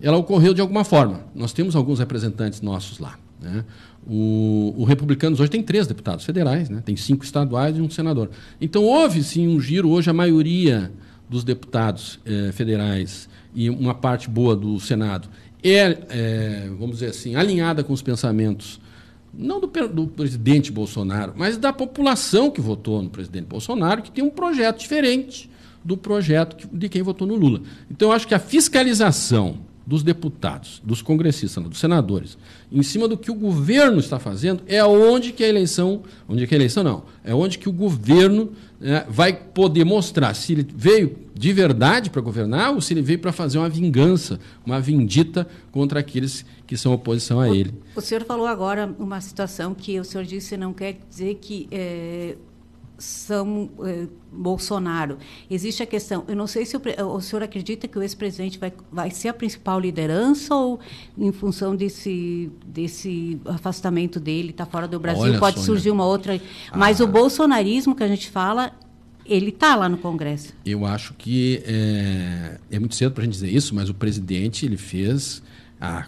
Ela ocorreu de alguma forma. Nós temos alguns representantes nossos lá, né? O Republicanos hoje tem 3 deputados federais, né? Tem 5 estaduais e um senador. Então, houve, sim, um giro. Hoje, a maioria dos deputados federais e uma parte boa do Senado vamos dizer assim, alinhada com os pensamentos não do presidente Bolsonaro, mas da população que votou no presidente Bolsonaro, que tem um projeto diferente do projeto de quem votou no Lula. Então, eu acho que a fiscalização dos deputados, dos congressistas, dos senadores, em cima do que o governo está fazendo, é onde que o governo vai poder mostrar se ele veio de verdade para governar ou se ele veio para fazer uma vingança, uma vindita contra aqueles que são oposição a ele. O senhor falou agora uma situação que o senhor disse não quer dizer que são Bolsonaro. Existe a questão, eu não sei se o senhor acredita que o ex-presidente vai ser a principal liderança ou, em função desse afastamento dele, está fora do Brasil, olha, pode Sônia, surgir uma outra... Mas o bolsonarismo que a gente fala, ele está lá no Congresso. Eu acho que é muito cedo para a gente dizer isso, mas o presidente ele fez...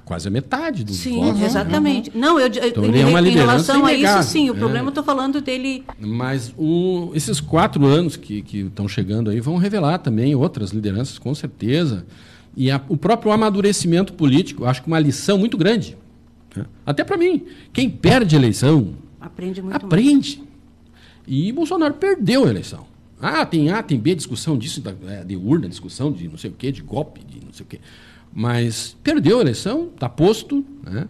quase a metade dos votos. Sim, exatamente. Não, então, ele é uma em relação a inegável, isso, sim. O problema, eu estou falando dele... Mas esses 4 anos que estão chegando aí vão revelar também outras lideranças, com certeza. E o próprio amadurecimento político, acho que uma lição muito grande. Né? Até para mim. Quem perde a eleição... Aprende muito aprende. Mais. E Bolsonaro perdeu a eleição. Tem A, tem B, discussão disso, de urna, discussão de não sei o quê, de golpe, de não sei o quê. Mas perdeu a eleição, está posto, né?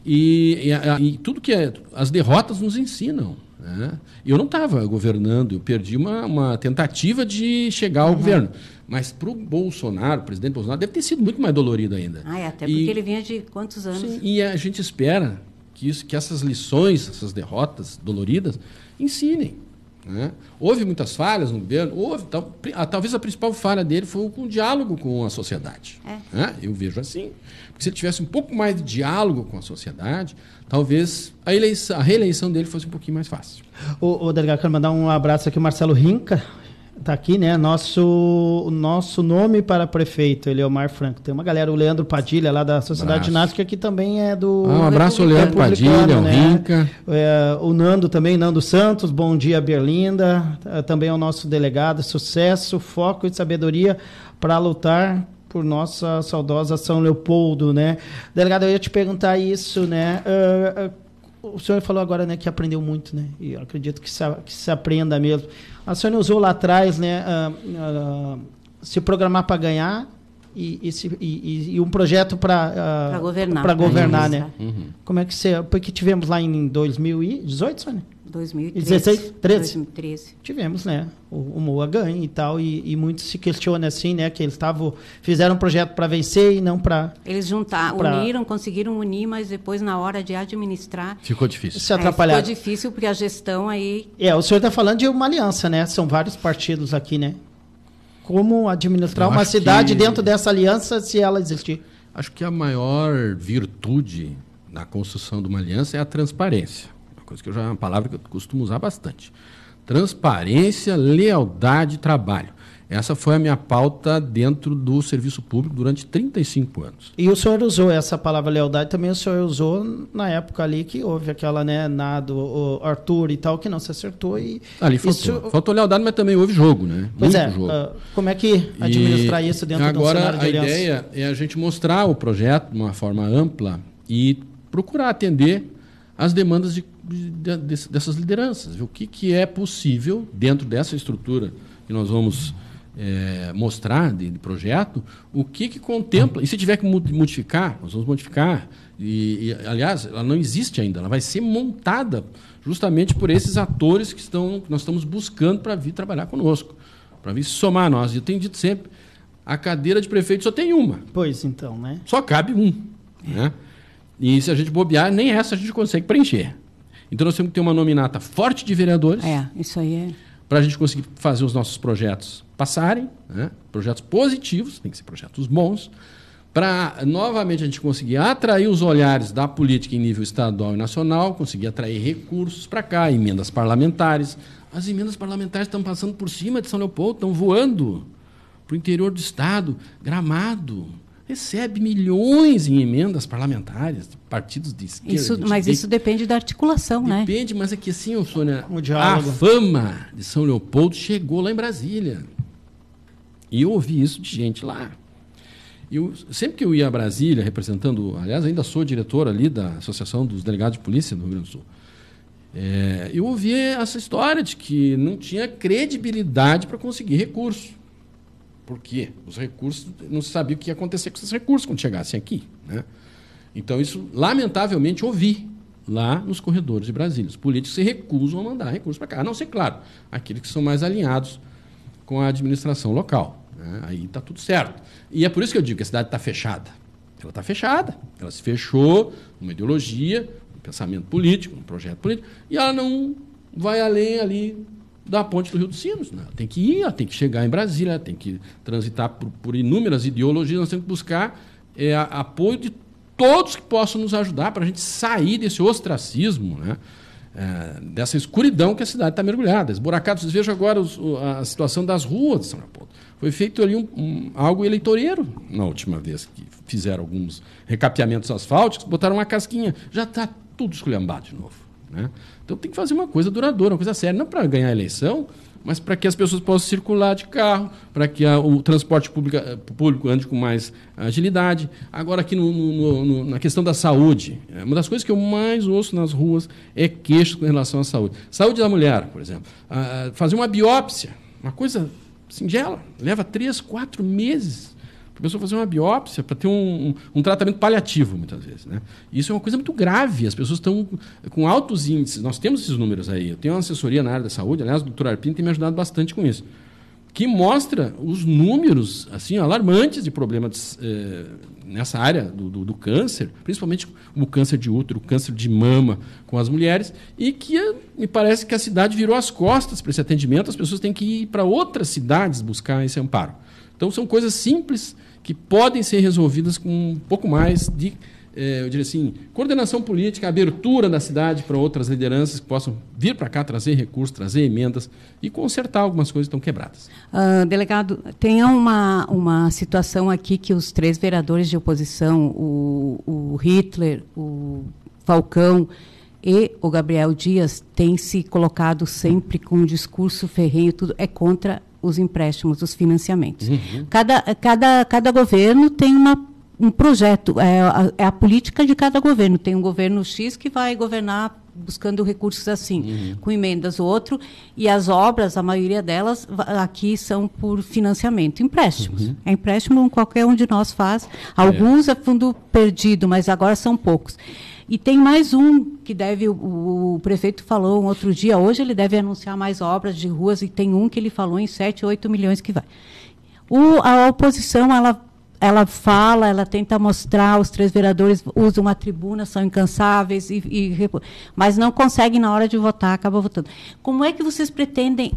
E tudo que as derrotas nos ensinam. Né? Eu não estava governando, eu perdi uma tentativa de chegar ao governo. Mas para o Bolsonaro, o presidente Bolsonaro, deve ter sido muito mais dolorido ainda. Até porque ele vinha de quantos anos? Sim, e a gente espera que essas lições, essas derrotas doloridas, ensinem. Né? Houve muitas falhas no governo, talvez a principal falha dele foi o diálogo com a sociedade. Né? Eu vejo assim. Porque se ele tivesse um pouco mais de diálogo com a sociedade, talvez a reeleição dele fosse um pouquinho mais fácil. O delegado, quero mandar um abraço aqui, o Marcelo Rinca. Está aqui, né? Nosso nome para prefeito, Eleomar Franco. Tem uma galera, o Leandro Padilha, lá da Sociedade Ginástica, que também é do... Um abraço ao Leandro Padilha, ao Rinca. O Nando também, Nando Santos, bom dia, Berlinda. Também é o nosso delegado. Sucesso, foco e sabedoria para lutar por nossa saudosa São Leopoldo, né? Delegado, eu ia te perguntar isso, né? O senhor falou agora, né, que aprendeu muito, né? E eu acredito que se aprenda mesmo. A senhora usou lá atrás, né, se programar para ganhar e um projeto para governar, né? Uhum. Como é que você... Porque tivemos lá em 2018, Sônia? 2013. 2013. Tivemos, né? O MOA ganha e tal, e muitos se questionam assim, né? Que eles fizeram um projeto para vencer e não para... Eles conseguiram unir, mas depois, na hora de administrar... Ficou difícil. Se atrapalhar. Ficou difícil, porque a gestão aí... O senhor está falando de uma aliança, né? São vários partidos aqui, né? Como administrar uma cidade dentro dessa aliança, se ela existir? Acho que a maior virtude na construção de uma aliança é a transparência. uma palavra que eu costumo usar bastante. Transparência, lealdade e trabalho. Essa foi a minha pauta dentro do serviço público durante 35 anos. E o senhor usou essa palavra lealdade, também o senhor usou na época ali que houve aquela, né, o Arthur e tal, que não se acertou. E ali faltou lealdade, mas também houve jogo, né? Pois jogo. Como é que administrar isso dentro do cenário de aliança? Agora, a ideia é a gente mostrar o projeto de uma forma ampla e procurar atender as demandas dessas lideranças. Ver o que é possível dentro dessa estrutura que nós vamos mostrar de projeto, o que contempla. E se tiver que modificar, nós vamos modificar. Aliás, ela não existe ainda, ela vai ser montada justamente por esses atores que nós estamos buscando para vir trabalhar conosco, para vir se somar a nós. Eu tenho dito sempre, a cadeira de prefeito só tem uma. Pois então, né? Só cabe um. Né? E se a gente bobear, nem essa a gente consegue preencher. Então nós temos que ter uma nominata forte de vereadores. Isso aí é. Para a gente conseguir fazer os nossos projetos passarem, né? Projetos positivos, tem que ser projetos bons, para novamente a gente conseguir atrair os olhares da política em nível estadual e nacional, conseguir atrair recursos para cá, emendas parlamentares. As emendas parlamentares estão passando por cima de São Leopoldo, estão voando para o interior do estado. Gramado recebe milhões em emendas parlamentares, de partidos de esquerda. Mas isso depende da articulação, né? Depende, mas é que assim, Sônia, a fama de São Leopoldo chegou lá em Brasília. E eu ouvi isso de gente lá. Sempre que eu ia a Brasília, representando, aliás, ainda sou diretor ali da Associação dos Delegados de Polícia do Rio Grande do Sul, eu ouvi essa história de que não tinha credibilidade para conseguir recurso. Por quê? Os recursos, não se sabia o que ia acontecer com esses recursos quando chegassem aqui. Né? Então, isso, lamentavelmente, ouvi lá nos corredores de Brasília. Os políticos se recusam a mandar recursos para cá. A não ser, claro, aqueles que são mais alinhados com a administração local. Né? Aí está tudo certo. E é por isso que eu digo que a cidade está fechada. Ela está fechada. Ela se fechou numa ideologia, num pensamento político, num projeto político, e ela não vai além ali da ponte do Rio dos Sinos. Né? Tem que ir, tem que chegar em Brasília, tem que transitar por inúmeras ideologias, nós temos que buscar apoio de todos que possam nos ajudar para a gente sair desse ostracismo, né? Dessa escuridão que a cidade está mergulhada. Esburacado, vocês vejam agora a situação das ruas de São Leopoldo. Foi feito ali algo eleitoreiro na última vez que fizeram alguns recapeamentos asfálticos, botaram uma casquinha, já está tudo esculhambado de novo. Né? Então tem que fazer uma coisa duradoura, uma coisa séria, não para ganhar a eleição, mas para que as pessoas possam circular de carro, para que o transporte público ande com mais agilidade. Agora, aqui na questão da saúde, uma das coisas que eu mais ouço nas ruas é queixo com relação à saúde. Saúde da mulher, por exemplo. Fazer uma biópsia, uma coisa singela, leva 3, 4 meses para a pessoa fazer uma biópsia, para ter um tratamento paliativo, muitas vezes. Né? Isso é uma coisa muito grave, as pessoas estão com altos índices, nós temos esses números aí, eu tenho uma assessoria na área da saúde, aliás, o doutor Arpino tem me ajudado bastante com isso, que mostra os números assim, alarmantes de problemas nessa área do câncer, principalmente o câncer de útero, o câncer de mama com as mulheres, e que me parece que a cidade virou as costas para esse atendimento, as pessoas têm que ir para outras cidades buscar esse amparo. Então, são coisas simples que podem ser resolvidas com um pouco mais de, eu diria assim, coordenação política, abertura da cidade para outras lideranças que possam vir para cá, trazer recursos, trazer emendas e consertar algumas coisas que estão quebradas. Delegado, tem uma situação aqui que os 3 vereadores de oposição, o Hitler, o Falcão e o Gabriel Dias, têm se colocado sempre com um discurso ferrenho, tudo é contra os empréstimos, os financiamentos. Uhum. Cada governo tem um projeto, é a política de cada governo. Tem um governo X que vai governar buscando recursos assim, com emendas, o outro, e as obras, a maioria delas aqui são por financiamento, empréstimos. É empréstimo, qualquer um de nós faz. Alguns é fundo perdido, mas agora são poucos. E tem mais um que deve, o prefeito falou um outro dia, hoje ele deve anunciar mais obras de ruas, e tem um que ele falou em 7, 8 milhões que vai. A oposição, ela fala, ela tenta mostrar, os 3 vereadores usam uma tribuna, são incansáveis, mas não conseguem, na hora de votar, acabam votando. Como é que vocês pretendem,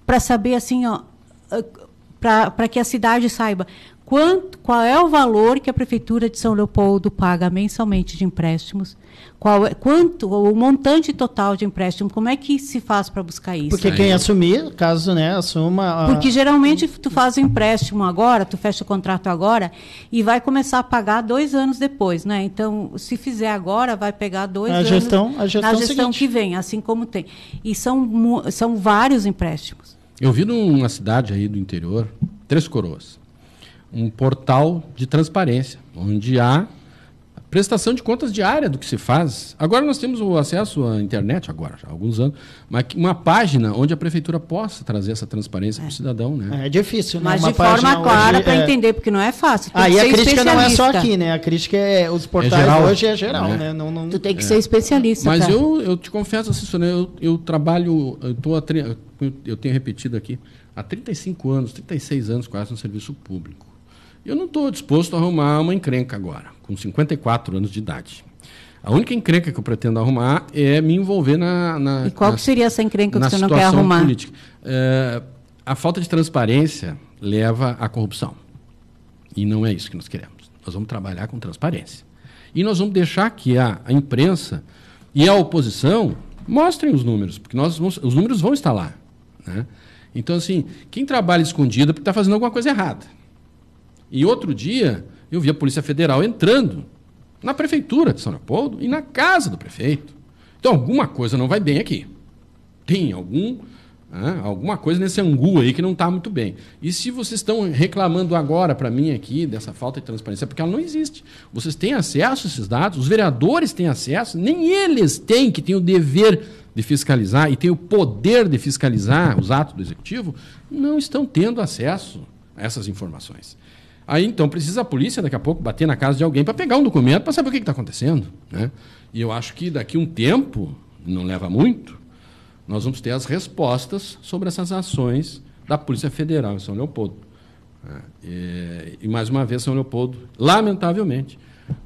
para saber assim, para que a cidade saiba qual é o valor que a Prefeitura de São Leopoldo paga mensalmente de empréstimos, quanto o montante total de empréstimo, como é que se faz para buscar isso? Porque quem assumir, caso, né, assuma... Porque geralmente tu faz o empréstimo agora, tu fecha o contrato agora e vai começar a pagar 2 anos depois, né? Então, se fizer agora, vai pegar 2 anos a gestão na gestão seguinte. que vem, assim como tem. E são vários empréstimos. Eu vi numa cidade aí do interior, Três Coroas, um portal de transparência, onde há prestação de contas diária do que se faz. Agora nós temos o acesso à internet, agora, já há alguns anos, mas uma página onde a prefeitura possa trazer essa transparência para o cidadão. Né? É difícil, né? Mas uma de forma clara para hoje, entender, porque não é fácil. E a crítica não é só aqui, né? A crítica os portais hoje é geral, né? Não... Tu tem que ser especialista. Mas eu te confesso, assessor, eu trabalho, eu tenho repetido aqui, há 35 anos, 36 anos quase no serviço público. Eu não estou disposto a arrumar uma encrenca agora, com 54 anos de idade. A única encrenca que eu pretendo arrumar é me envolver E qual seria essa encrenca que você não quer arrumar? Política. A falta de transparência leva à corrupção. E não é isso que nós queremos. Nós vamos trabalhar com transparência. E nós vamos deixar que a imprensa e a oposição mostrem os números, porque os números vão estar lá. Né? Então, assim, quem trabalha escondido é porque está fazendo alguma coisa errada. E outro dia, eu vi a Polícia Federal entrando na Prefeitura de São Leopoldo e na casa do prefeito. Então, alguma coisa não vai bem aqui. Tem alguma coisa nesse angu aí que não está muito bem. E se vocês estão reclamando agora para mim aqui dessa falta de transparência, porque ela não existe. Vocês têm acesso a esses dados, os vereadores têm acesso, nem eles têm, que têm o dever de fiscalizar e têm o poder de fiscalizar os atos do Executivo, não estão tendo acesso a essas informações. Aí, então, precisa a polícia, daqui a pouco, bater na casa de alguém para pegar um documento para saber o que está acontecendo. Né? E eu acho que daqui a um tempo, não leva muito, nós vamos ter as respostas sobre essas ações da Polícia Federal em São Leopoldo. E mais uma vez, São Leopoldo, lamentavelmente,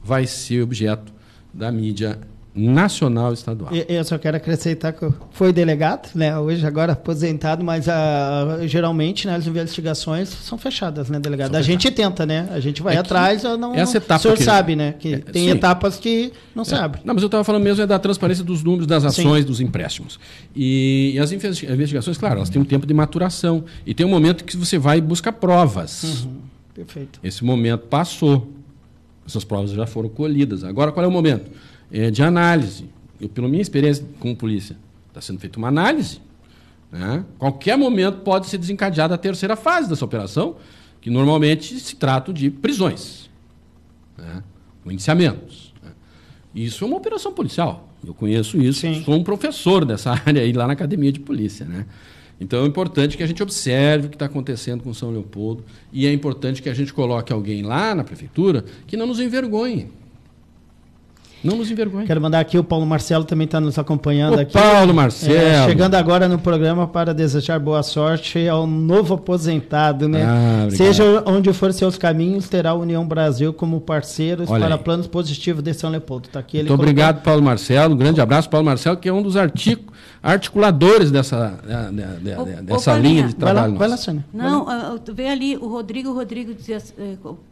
vai ser objeto da mídia nacional e estadual. Eu só quero acrescentar que foi delegado, né? Hoje agora aposentado, mas geralmente, né, as investigações são fechadas, né, delegado? A gente tenta, né? A gente vai atrás, ou não. Essa etapa o senhor sabe, né? Que tem sim. etapas que não sabe. Não, mas eu estava falando mesmo da transparência dos números das ações, dos empréstimos. E as investigações, claro, elas têm um tempo de maturação e tem um momento que você vai e busca provas. Perfeito. Esse momento passou. Essas provas já foram colhidas. Agora, qual é o momento? De análise. Pela minha experiência como polícia, está sendo feita uma análise. Né? Qualquer momento pode ser desencadeada a terceira fase dessa operação, que normalmente se trata de prisões, né? Indiciamentos. Né? Isso é uma operação policial. Eu conheço isso, sou um professor dessa área aí lá na academia de polícia. Né? Então é importante que a gente observe o que está acontecendo com São Leopoldo e é importante que a gente coloque alguém lá na prefeitura que não nos envergonhe. Não nos envergonhe. Quero mandar aqui, o Paulo Marcelo também está nos acompanhando aqui. Paulo Marcelo. Chegando agora no programa para desejar boa sorte ao novo aposentado, né? Seja onde for seus caminhos, terá a União Brasil como parceiros para planos positivos de São Leopoldo. Tá aqui, muito obrigado, Paulo Marcelo. Um grande abraço, Paulo Marcelo, que é um dos articuladores dessa linha de trabalho. Vai lá, Sônia. Não, vê ali, o Rodrigo dizia,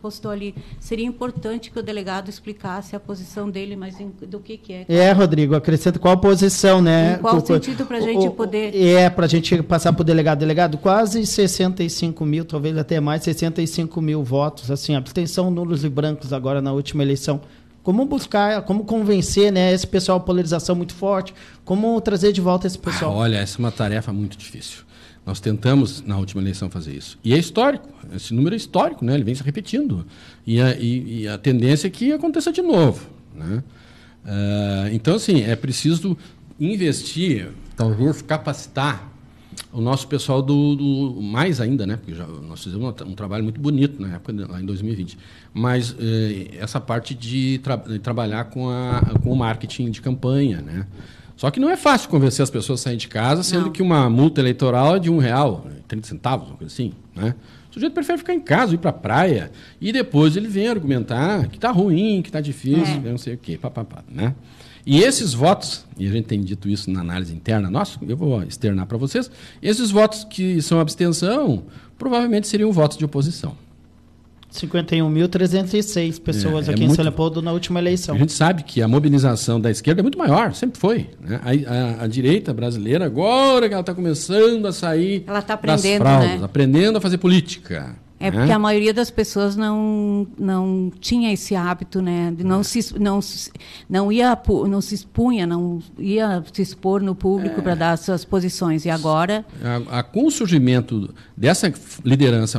postou ali, seria importante que o delegado explicasse a posição dele, mas do que é. Rodrigo, acrescenta qual posição, né? Em qual sentido para a gente poder... para a gente passar para o delegado. Delegado, quase 65 mil, talvez até mais, 65 mil votos, assim, abstenção nulos e brancos agora na última eleição. Como buscar, como convencer, né, esse pessoal, polarização muito forte, como trazer de volta esse pessoal? Olha, essa é uma tarefa muito difícil. Nós tentamos, na última eleição, fazer isso. E é histórico. Esse número é histórico, né? Ele vem se repetindo. E a tendência é que aconteça de novo. Né? Então, assim, é preciso investir, talvez capacitar o nosso pessoal mais ainda, né? Porque nós fizemos um trabalho muito bonito na época, lá em 2020. Mas essa parte de trabalhar com o marketing de campanha, né? Só que não é fácil convencer as pessoas a saírem de casa, sendo que uma multa eleitoral é de R$1, 30 centavos, uma coisa assim, né? O sujeito prefere ficar em casa, ir para a praia, e depois ele vem argumentar que está ruim, que está difícil, não sei o quê, papapá, né? E esses votos, e a gente tem dito isso na análise interna nossa, eu vou externar para vocês, esses votos que são abstenção, provavelmente seriam votos de oposição. 51.306 pessoas aqui em São Leopoldo na última eleição. A gente sabe que a mobilização da esquerda é muito maior, sempre foi. Né? A direita brasileira, agora que ela está começando a sair ela tá aprendendo, das fraldas, né? Aprendendo a fazer política. É porque a maioria das pessoas não tinha esse hábito, né? Não se expunha, não ia se expor no público para dar suas posições. E agora... Com o surgimento dessa liderança,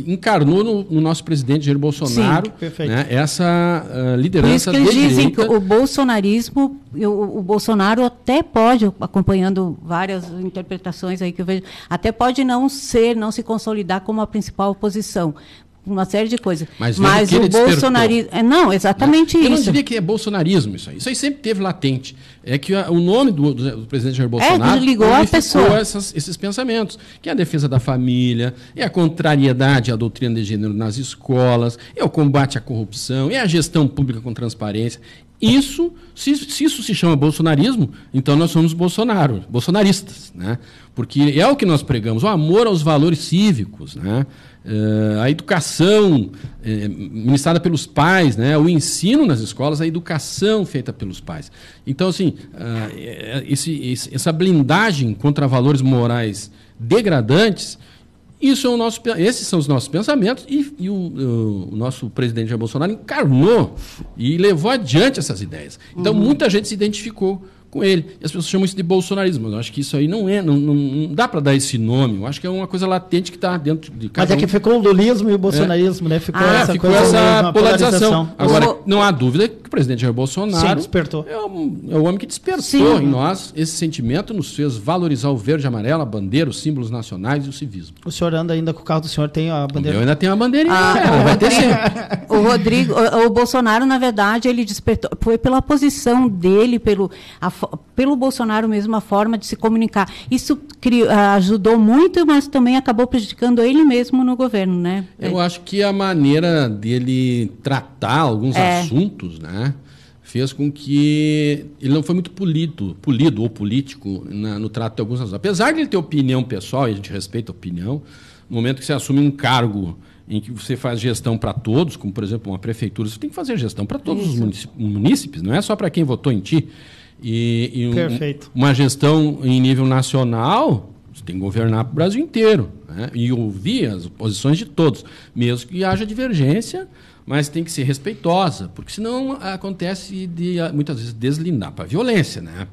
encarnou no nosso presidente Jair Bolsonaro. Sim, né, essa liderança de direita. Por isso que eles dizem que o bolsonarismo, o Bolsonaro até pode, acompanhando várias interpretações aí que eu vejo, até pode não se consolidar como a principal oposição. Uma série de coisas. Mas o bolsonarismo... Não, exatamente isso. Eu não diria que é bolsonarismo isso aí. Isso aí sempre teve latente. É que o nome do presidente Jair Bolsonaro ligou a pessoa. Esses pensamentos, que é a defesa da família, é a contrariedade à doutrina de gênero nas escolas, é o combate à corrupção, é a gestão pública com transparência. Isso, se isso se chama bolsonarismo, então nós somos bolsonaristas, né? Porque é o que nós pregamos, o amor aos valores cívicos, né? A educação ministrada pelos pais, né? O ensino nas escolas, a educação feita pelos pais. Então, assim, essa blindagem contra valores morais degradantes, esses são os nossos pensamentos e o nosso presidente Jair Bolsonaro encarnou e levou adiante essas ideias. Então, muita gente se identificou com ele. E as pessoas chamam isso de bolsonarismo. Eu acho que isso aí não dá para dar esse nome. Eu acho que é uma coisa latente que está dentro de cada Mas é que ficou o lulismo e o bolsonarismo, né? Ficou essa polarização. Agora, não há dúvida que o presidente Jair Bolsonaro despertou. É o homem que despertou em nós esse sentimento, nos fez valorizar o verde e amarelo, a bandeira, os símbolos nacionais e o civismo. O senhor anda ainda com o carro do senhor, tem a bandeira? Eu ainda tenho a bandeirinha. Vai ter sempre. O Bolsonaro, na verdade, ele despertou. Foi pela posição dele, pelo Bolsonaro mesmo, a forma de se comunicar. Isso ajudou muito, mas também acabou prejudicando ele mesmo no governo, né? Eu acho que a maneira dele tratar alguns assuntos, né, fez com que ele não foi muito polido ou político no trato de alguns assuntos. Apesar de ele ter opinião pessoal, e a gente respeita a opinião, no momento que você assume um cargo em que você faz gestão para todos, como, por exemplo, uma prefeitura, você tem que fazer gestão para todos os munícipes, não é só para quem votou em ti. Uma gestão em nível nacional, você tem que governar para o Brasil inteiro, né? E ouvir as posições de todos, mesmo que haja divergência, mas tem que ser respeitosa, porque senão acontece de muitas vezes deslindar para a violência, né?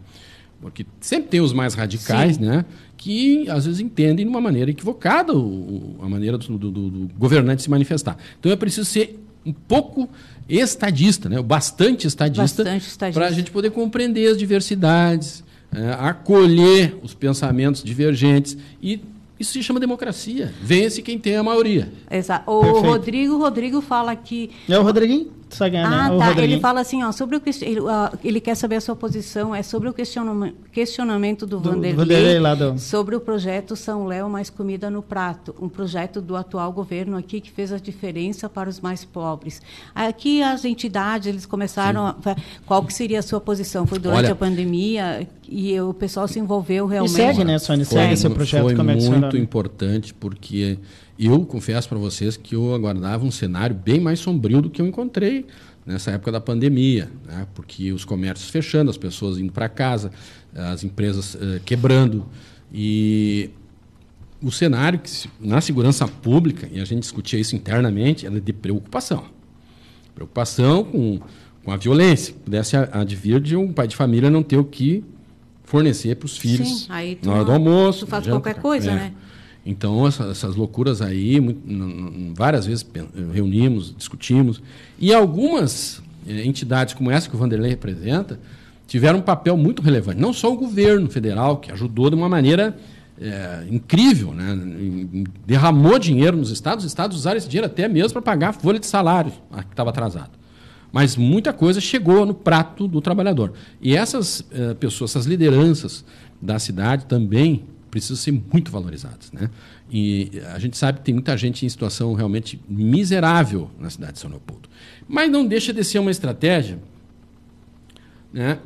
Porque sempre tem os mais radicais, né, que às vezes entendem de uma maneira equivocada a maneira do governante se manifestar. Então é preciso ser um pouco estadista, né? Bastante estadista. Para a gente poder compreender as diversidades, acolher os pensamentos divergentes, e isso se chama democracia. Vence quem tem a maioria. Exato. O Rodrigo fala que... É o Rodriguinho? Ele fala assim, sobre ele quer saber a sua posição, sobre o questionamento do Vanderlei sobre o projeto São Léo Mais Comida no Prato, um projeto do atual governo aqui que fez a diferença para os mais pobres. Aqui as entidades, eles começaram qual que seria a sua posição? Foi durante a pandemia e o pessoal se envolveu realmente. E segue, né, Sônia? Segue esse projeto. Foi muito importante, porque eu confesso para vocês que eu aguardava um cenário bem mais sombrio do que eu encontrei nessa época da pandemia, né? Porque os comércios fechando, as pessoas indo para casa, as empresas quebrando. E o cenário na segurança pública, e a gente discutia isso internamente, era de preocupação. Preocupação com a violência, que pudesse advir de um pai de família não ter o que fornecer para os filhos na hora do almoço. Tu faz qualquer coisa, né? Então, essas loucuras aí, várias vezes reunimos, discutimos. E algumas entidades como essa que o Vanderlei representa tiveram um papel muito relevante. Não só o governo federal, que ajudou de uma maneira incrível, né? Derramou dinheiro nos estados, os estados usaram esse dinheiro até mesmo para pagar a folha de salário que estava atrasada. Mas muita coisa chegou no prato do trabalhador. E essas pessoas, essas lideranças da cidade também precisam ser muito valorizadas, né? E a gente sabe que tem muita gente em situação realmente miserável na cidade de São Leopoldo. Mas não deixa de ser uma estratégia, né,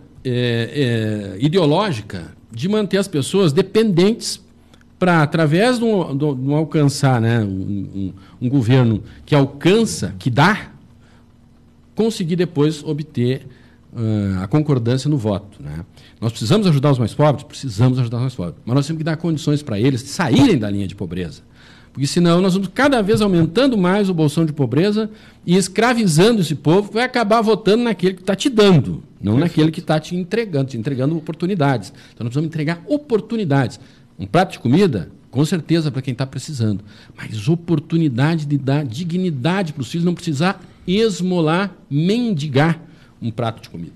ideológica de manter as pessoas dependentes para, através de um alcançar, né, um governo que alcança, que dá, conseguir depois obter a concordância no voto. Né? Nós precisamos ajudar os mais pobres? Precisamos ajudar os mais pobres. Mas nós temos que dar condições para eles de saírem da linha de pobreza. Porque senão nós vamos cada vez aumentando mais o bolsão de pobreza e escravizando esse povo, que vai acabar votando naquele que está te dando, não naquele que está te entregando oportunidades. Então nós precisamos entregar oportunidades. Um prato de comida, com certeza, para quem está precisando. Mas oportunidade de dar dignidade para os filhos, não precisar esmolar, mendigar um prato de comida.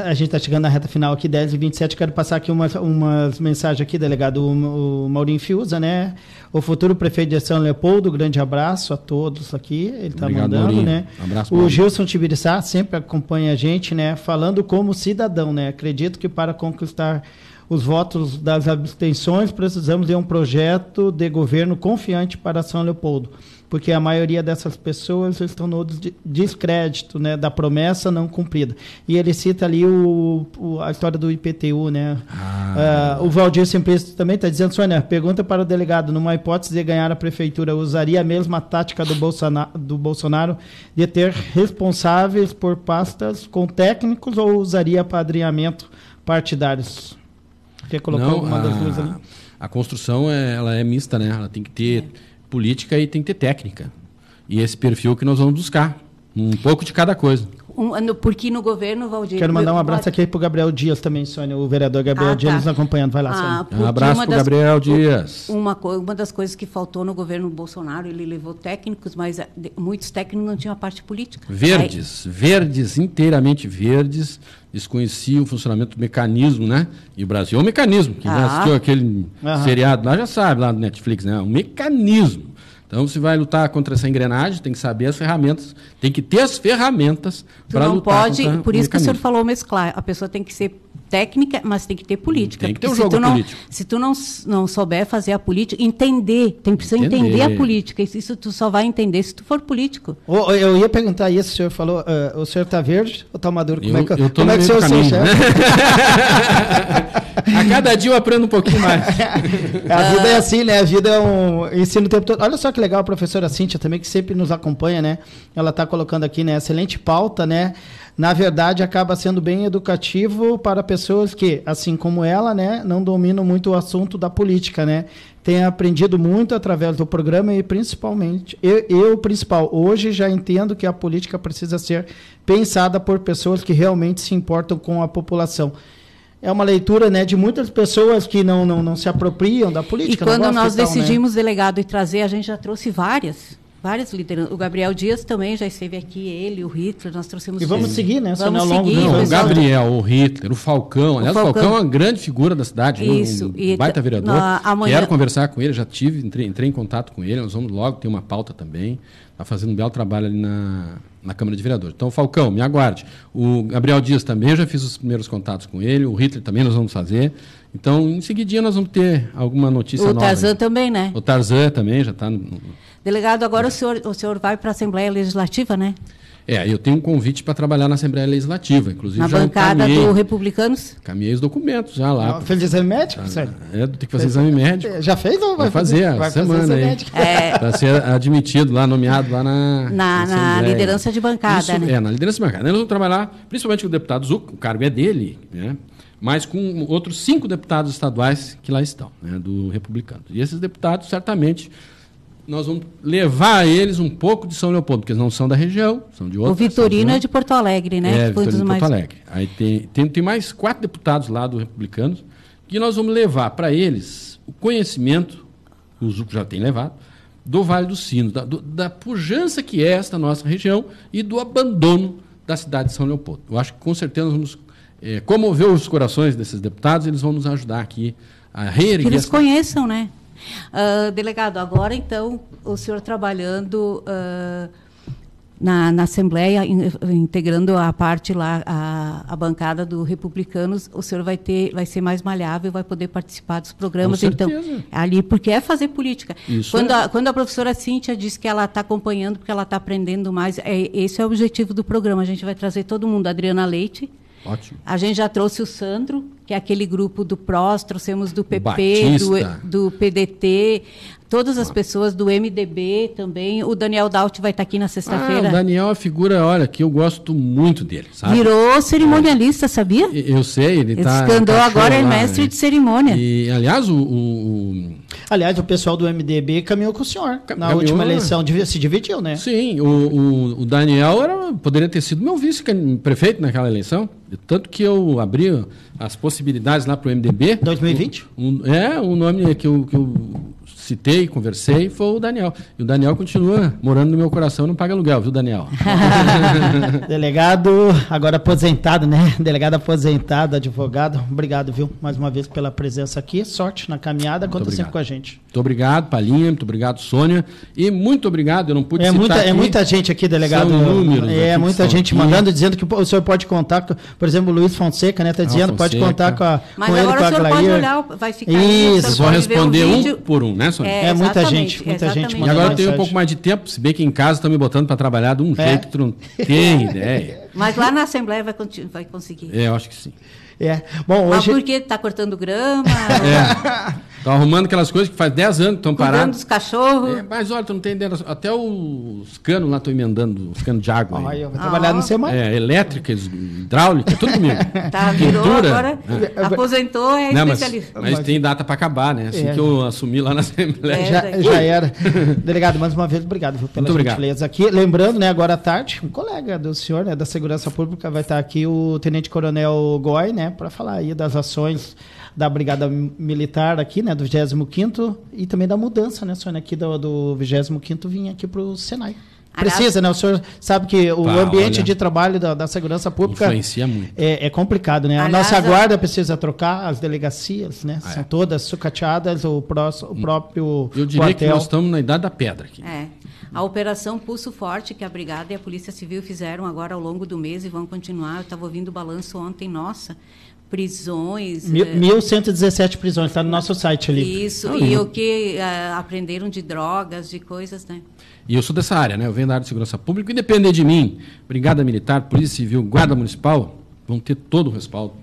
A gente está chegando na reta final aqui, 10h27. Quero passar aqui umas mensagens aqui, delegado. O Maurinho Fiuza, né? O futuro prefeito de São Leopoldo, grande abraço a todos aqui. Ele está mandando, Maurinho. Né? Um abraço, o Gilson Tibiriçá sempre acompanha a gente, né? Falando como cidadão, né? Acredito que para conquistar os votos das abstenções, precisamos de um projeto de governo confiante para São Leopoldo, porque a maioria dessas pessoas estão no descrédito, né, da promessa não cumprida. E ele cita ali a história do IPTU, né? O Valdir Simplício também está dizendo, Sônia, pergunta para o delegado, numa hipótese de ganhar a prefeitura, usaria a mesma tática do Bolsonaro de ter responsáveis por pastas com técnicos ou usaria apadrinhamento partidários? Quer colocar alguma das duas ali? A construção ela é mista, né? Ela tem que ter política e tem que ter técnica. E esse perfil que nós vamos buscar. Um pouco de cada coisa. Porque no governo, Valdir... Quero mandar um abraço aqui para o Gabriel Dias também, Sônia, o vereador Gabriel Dias nos acompanhando. Vai lá, Sônia. Um abraço para o Gabriel Dias. Uma das coisas que faltou no governo Bolsonaro, ele levou técnicos, mas muitos técnicos não tinham a parte política. Verdes, inteiramente verdes, desconheciam o funcionamento do mecanismo, né? E o Brasil é um mecanismo. Quem assistiu aquele seriado lá já sabe, lá no Netflix, né? Um mecanismo. Então, se vai lutar contra essa engrenagem, tem que saber as ferramentas, tem que ter as ferramentas para lutar contra o por isso que o senhor falou mesclar. A pessoa tem que ser técnica, mas tem que ter política. Tem que ter um jogo político. Se tu não souber fazer a política, precisa entender a política. Isso tu só vai entender se tu for político. Eu ia perguntar isso, o senhor falou, o senhor está verde ou está maduro? Como é que o senhor se enxerga? A cada dia eu aprendo um pouquinho mais. A vida é assim, né? A vida é um ensino o tempo todo. Olha só que legal a professora Cíntia também, que sempre nos acompanha, né? Ela está colocando aqui, né? Excelente pauta, né? Na verdade, acaba sendo bem educativo para pessoas que, assim como ela, né, não dominam muito o assunto da política, né? Tem aprendido muito através do programa e, principalmente, o principal, hoje já entendo que a política precisa ser pensada por pessoas que realmente se importam com a população. É uma leitura, né, de muitas pessoas que não se apropriam da política. E quando nós decidimos, delegado, e trazer, a gente já trouxe várias lideranças. O Gabriel Dias também já esteve aqui, ele, o Hitler, nós trouxemos... E vamos seguir, né? Vamos seguir. O Gabriel, o Hitler, o Falcão. Aliás, o Falcão é uma grande figura da cidade. Isso. Um baita vereador. Quero conversar com ele, já entrei em contato com ele, nós vamos logo ter uma pauta também. Está fazendo um belo trabalho ali na Câmara de Vereadores. Então, Falcão, me aguarde. O Gabriel Dias também, eu já fiz os primeiros contatos com ele. O Hitler também nós vamos fazer. Então, em seguidinha, nós vamos ter alguma notícia nova. O Tarzan também, né? O Tarzan também já está... Delegado, agora o senhor vai para a Assembleia Legislativa, né? Eu tenho um convite para trabalhar na Assembleia Legislativa, inclusive na bancada do Republicanos? Caminhei os documentos já lá. Fez exame médico, sério? Tem que fazer exame médico. Já fez ou vai fazer? Vai semana aí. Para ser admitido lá, nomeado lá na liderança de bancada, isso, né? Na liderança de bancada. Nós vamos trabalhar, principalmente com o deputado Zuc, o cargo é dele, né? Mas com outros 5 deputados estaduais que lá estão, né, do Republicano. E esses deputados, certamente... nós vamos levar a eles um pouco de São Leopoldo, porque eles não são da região, são de outra. O Vitorino é de Porto Alegre, né? Vitorino de Porto Alegre. Aí tem mais 4 deputados lá do Republicanos, que nós vamos levar para eles o conhecimento, o Zuco já tem levado, do Vale dos Sinos, da pujança que é esta nossa região e do abandono da cidade de São Leopoldo. Eu acho que com certeza nós vamos comover os corações desses deputados, eles vão nos ajudar aqui a reerguer. Que eles conheçam, né? Delegado, agora então o senhor trabalhando na Assembleia, integrando a parte lá, a bancada do Republicanos, o senhor vai ser mais maleável, vai poder participar dos programas. Com então certeza. ali, porque é fazer política. Isso quando a professora Cíntia disse que ela está acompanhando, porque ela está aprendendo mais, esse é o objetivo do programa. A gente vai trazer todo mundo, a Adriana Leite, Ótimo. A gente já trouxe o Sandro, que é aquele grupo do PROS, trouxemos do PP, Batista. do PDT, todas as pessoas do MDB também. O Daniel Daut vai estar aqui na sexta-feira. O Daniel é uma figura, olha, que eu gosto muito dele, sabe? Virou cerimonialista, sabia? Eu sei, ele tá... Escandou agora, é lá, mestre né? de cerimônia. E, aliás, Aliás, o pessoal do MDB caminhou com o senhor. Na última eleição se dividiu, né? Sim, o Daniel poderia ter sido meu vice-prefeito naquela eleição. Tanto que eu abri as possibilidades lá para o MDB. 2020? O nome que eu citei, conversei, foi o Daniel. E o Daniel continua morando no meu coração, não paga aluguel, viu, Daniel? Delegado, agora aposentado, né? Delegado aposentado, advogado. Obrigado, viu, mais uma vez pela presença aqui. Sorte na caminhada, conta sempre com a gente. Muito obrigado, Palinha, muito obrigado, Sônia. E muito obrigado, eu não pude citar aqui. É muita gente aqui, delegado. São números. Muita gente aqui mandando, dizendo que o senhor pode contar, por exemplo, o Luiz Fonseca, né? Está dizendo, pode contar com a Mas com agora ele, com a pode olhar, vai ficar isso. Vou responder um por um, né, Sônia? É muita gente E agora eu tenho um pouco mais de tempo, se bem que em casa estão me botando para trabalhar de um jeito que tu não tem ideia. Mas lá na Assembleia vai conseguir. Eu acho que sim. Bom, hoje... Mas por que está cortando grama? Estão arrumando aquelas coisas que faz 10 anos que estão paradas. Cuidando dos cachorros. Mas olha, tu não tem ideia. Até os canos lá estão emendando, os canos de água. Eu vou trabalhar no SEMAI. Elétricas, hidráulicas, tudo comigo. Virou agora, aposentou, especialista. Mas tem data para acabar, né? Assim que eu assumi lá na Assembleia. Já era. Delegado, mais uma vez, obrigado pela gentileza aqui. Lembrando, né, agora à tarde, um colega do senhor, né, da Segurança Pública, vai estar aqui, o Tenente Coronel Goy, né, para falar aí das ações da Brigada Militar aqui, né, do 25º, e também da mudança, né, Sônia, aqui do 25º vinha aqui para o Senai. Precisa, né? O senhor sabe que o ambiente de trabalho da segurança pública influencia muito. É complicado, né? Aliás, a nossa guarda precisa trocar, as delegacias, né? São todas sucateadas, o próprio Eu diria quartel. que nós estamos na idade da pedra aqui. A Operação Pulso Forte, que a Brigada e a Polícia Civil fizeram agora ao longo do mês e vão continuar. Eu estava ouvindo o balanço ontem, prisões... 1.117 prisões, está no nosso site ali. Isso, e o que aprenderam de drogas, de coisas, né? E eu sou dessa área, né? Eu venho da área de segurança pública, e depender de mim, Brigada Militar, Polícia Civil, Guarda Municipal, vão ter todo o respaldo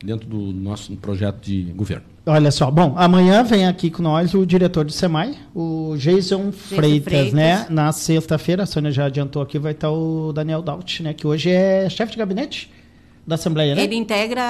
dentro do nosso projeto de governo. Olha só, bom, amanhã vem aqui com nós o diretor do SEMAI, o Jason Freitas, né? Na sexta-feira, a Sônia já adiantou aqui, vai estar o Daniel Daut, né? Que hoje é chefe de gabinete da Assembleia, né? Ele integra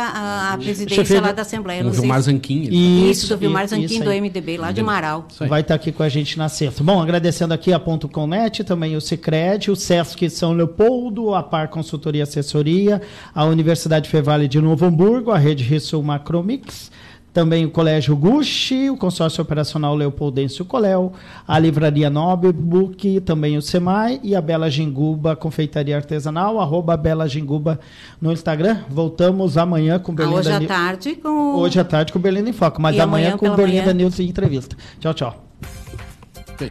a presidência lá da Assembleia. O Vilmar Zanquim. Isso, do Vilmar Zanquim, do MDB, lá de Marau. Vai estar aqui com a gente na sexta. Bom, agradecendo aqui a .com.net, também o Sicredi, o Sesc São Leopoldo, a Par Consultoria e Assessoria, a Universidade Fevale de Novo Hamburgo, a Rede Rissul Macromix, também o Colégio Gucci, o Consórcio Operacional Leopoldêncio Coléu, a Livraria Nobbook, também o SEMAI e a Bela Ginguba Confeitaria Artesanal, @Bela Ginguba no Instagram. Voltamos amanhã com Berlinda Hoje à tarde com... Hoje à tarde com Berlinda em Foco, mas amanhã com Berlinda News e entrevista. Tchau, tchau. Okay.